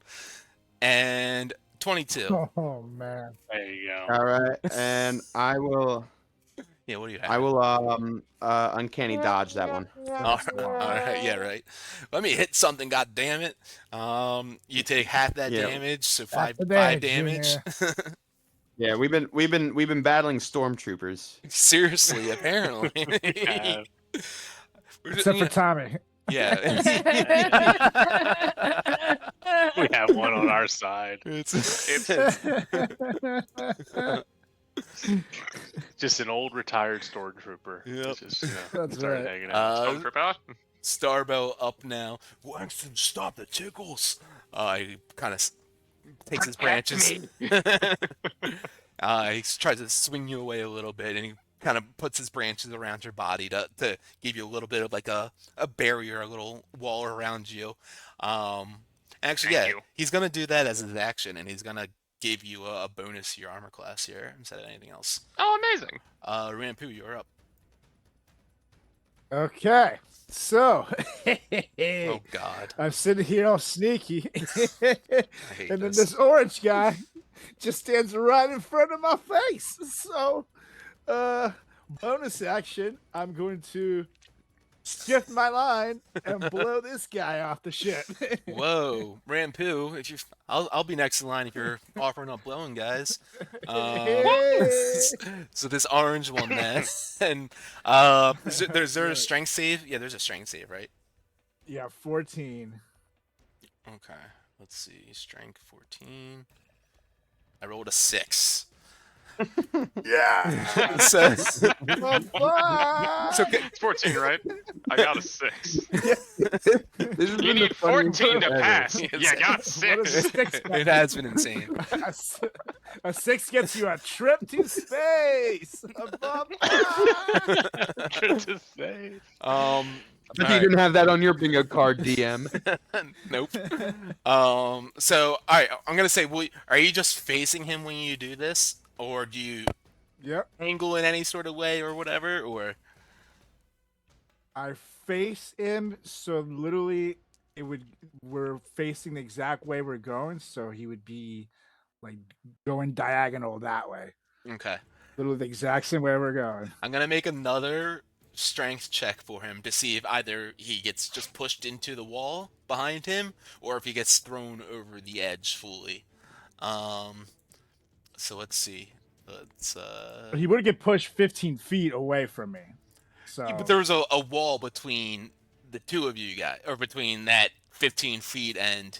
and 22. Oh man. There you go. All right, and I will. Yeah, what do you have? I will uncanny dodge that one. All right, yeah, right. Let me hit something, god damn it. You take half that Yeah. damage, so Half five the damage. damage, Yeah, we've been battling stormtroopers. Seriously, apparently. Yeah. Except for Tommy. Yeah. We have one on our side. It's Just an old retired stormtrooper. Yep. Just, That's started right. hanging out. Stormtrooper. Starbow up now. Langston, stop the tickles. He kind of takes his branches. He tries to swing you away a little bit, and he kind of puts his branches around your body to give you a little bit of like a barrier, a little wall around you. Actually, Thank yeah, you. he's gonna do that as his action, and he's gonna give you a bonus to your armor class here instead of anything else. Oh, amazing. Rampu, you're up. Okay. So Oh God, I'm sitting here all sneaky. I hate And then this. this orange guy just stands right in front of my face. So bonus action, I'm going to shift my line and blow this guy off the ship. Whoa, Rampu, if you, I'll be next in line if you're offering up blowing, guys. So this orange one then, and is there a strength save? Yeah, there's a strength save, right? Yeah, 14. Okay, let's see, strength 14. I rolled a 6. Yeah. So, Bye-bye. so It's 14, right? I got a 6. This has You been the need funniest 14 to ever. pass. Yes. Yeah, got What is 6. a 6? it has been insane. A 6 gets you a trip to space. Good to say. I bet you alright. didn't have that on your bingo card, DM. Nope. So, all right, I'm gonna say, are you just facing him when you do this, or do you Yep. angle in any sort of way or whatever, or? I face him, so literally we're facing the exact way we're going, so he would be like going diagonal that way. Okay. Literally the exact same way we're going. I'm gonna make another strength check for him to see if either he gets just pushed into the wall behind him, or if he gets thrown over the edge fully. So let's see. But he would get pushed 15 feet away from me. So Yeah, but there was a wall between the two of you guys, or between that 15 feet and.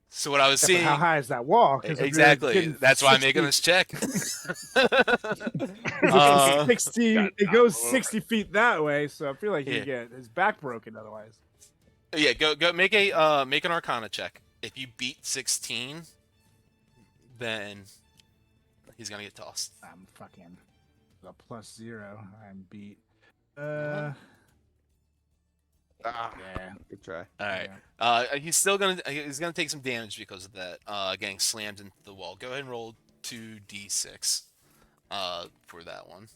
So what I was yeah, but seeing. how high is that wall? 'Cause if you're Exactly. getting That's why I'm 6 making feet- this check. 'cause it's 60. Got It goes knocked 60 feet that way, so I feel like Yeah. he'd get his back broken otherwise. Yeah, go make an Arcana check. If you beat 16, then he's gonna get tossed. I'm fucking a +0. I'm beat. Yeah. Good try. All right. Yeah. He's gonna take some damage because of that. Getting slammed into the wall. Go ahead and roll 2d6. For that one.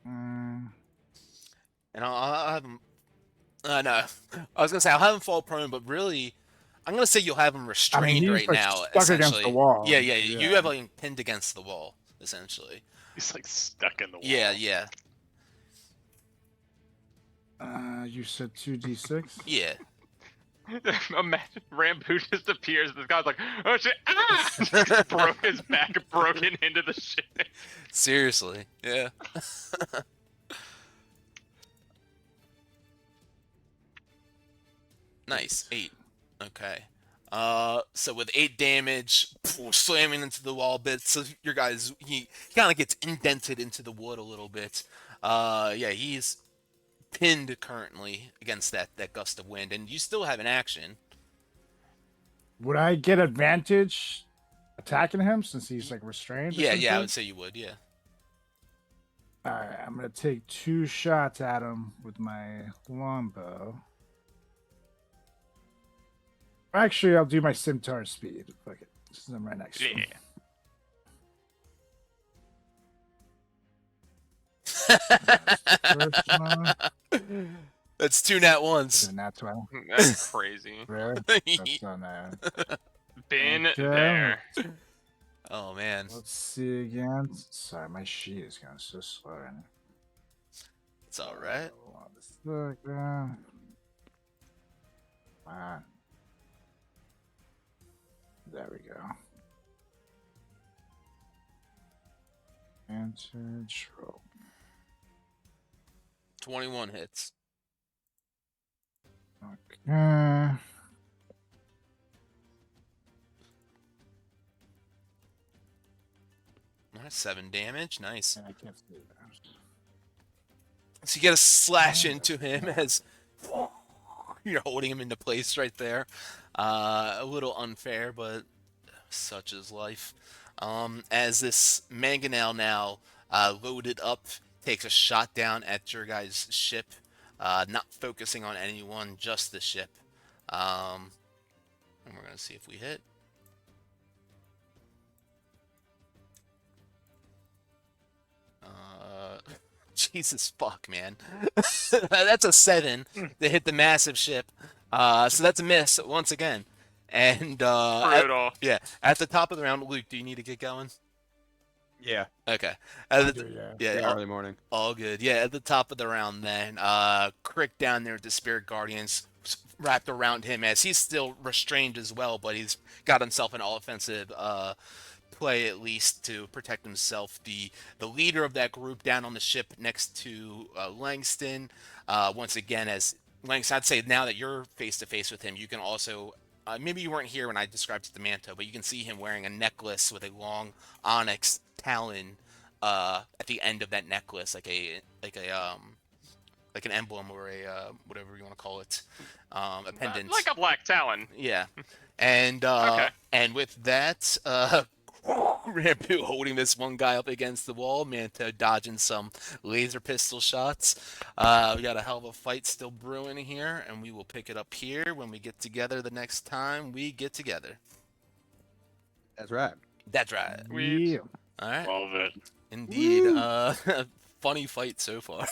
Mm, And I'll have him. No, I was gonna say I'll have him fall prone, but really, I'm gonna say you'll have him restrained he's, right like, now. stuck against the Essentially, wall. Yeah, Yeah. you have him pinned against the wall, essentially. He's like stuck in the wall. Yeah, yeah, you said 2d6? yeah. Imagine Rambo just appears. This guy's like, oh shit! Ah! Broke his back, broken into the ship. Seriously, yeah. Nice. 8. Okay. So with 8 damage, slamming into the wall bit, so your guy's he kind of gets indented into the wood a little bit. Yeah, he's pinned currently against that gust of wind, and you still have an action. Would I get advantage attacking him since he's like restrained? Yeah, I essentially? would say you would. Yeah. All right, I'm gonna take 2 shots at him with my longbow. Actually, I'll do my scimitar speed. Fuck it, this is right next to him. First one, That's 2 nat is ones. it a nat 20? That's crazy. Really? That's not there. Been Okay. there. Oh man, Let's see again. Sorry, my sheet is going so slow right now. it's all right. Come on. There we go. Advantage roll. 21 hits. Okay. All right, 7 damage. Nice. I can't see that. So you get a slash into him as you're holding him into place right there. A little unfair, but such is life. As this mangonel now loaded up takes a shot down at your guys' ship, not focusing on anyone, just the ship. And we're gonna see if we hit. Jesus fuck, man. That's a 7 to hit the massive ship. So that's a miss once again. And Brutal. at the top of the round, Luke, do you need to get going? Yeah. Okay. Yeah. Yeah, Early morning. all good. Yeah, at the top of the round then, Crick down there with the Spirit Guardians wrapped around him as he's still restrained as well, but he's got himself an all-offensive play at least to protect himself. The leader of that group down on the ship next to Langston, once again, as Langston, I'd say now that you're face-to-face with him, you can also... maybe you weren't here when I described it to Manto, but you can see him wearing a necklace with a long onyx talon at the end of that necklace, like an emblem or a whatever you want to call it, a pendant. Like a black talon. Yeah, and Okay. and with that, Rampu holding this one guy up against the wall, Manto dodging some laser pistol shots. We got a hell of a fight still brewing here, and we will pick it up here when we get together the next time we get together. That's right. That's right. Yeah. All right. Love it. Indeed. Funny fight so far.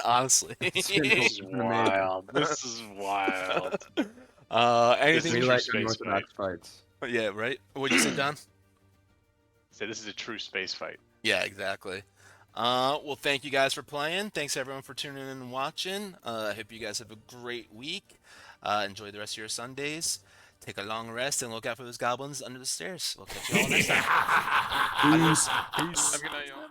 Honestly. This is wild. This is wild. Anything? This We is like space Orthodox fights. Yeah, right. What'd you say, Don? So this is a true space fight. Yeah, exactly. Well, thank you guys for playing. Thanks everyone for tuning in and watching. I hope you guys have a great week. Enjoy the rest of your Sundays. Take a long rest and look out for those goblins under the stairs. We'll catch you all next time. Peace. Have a good night, y'all.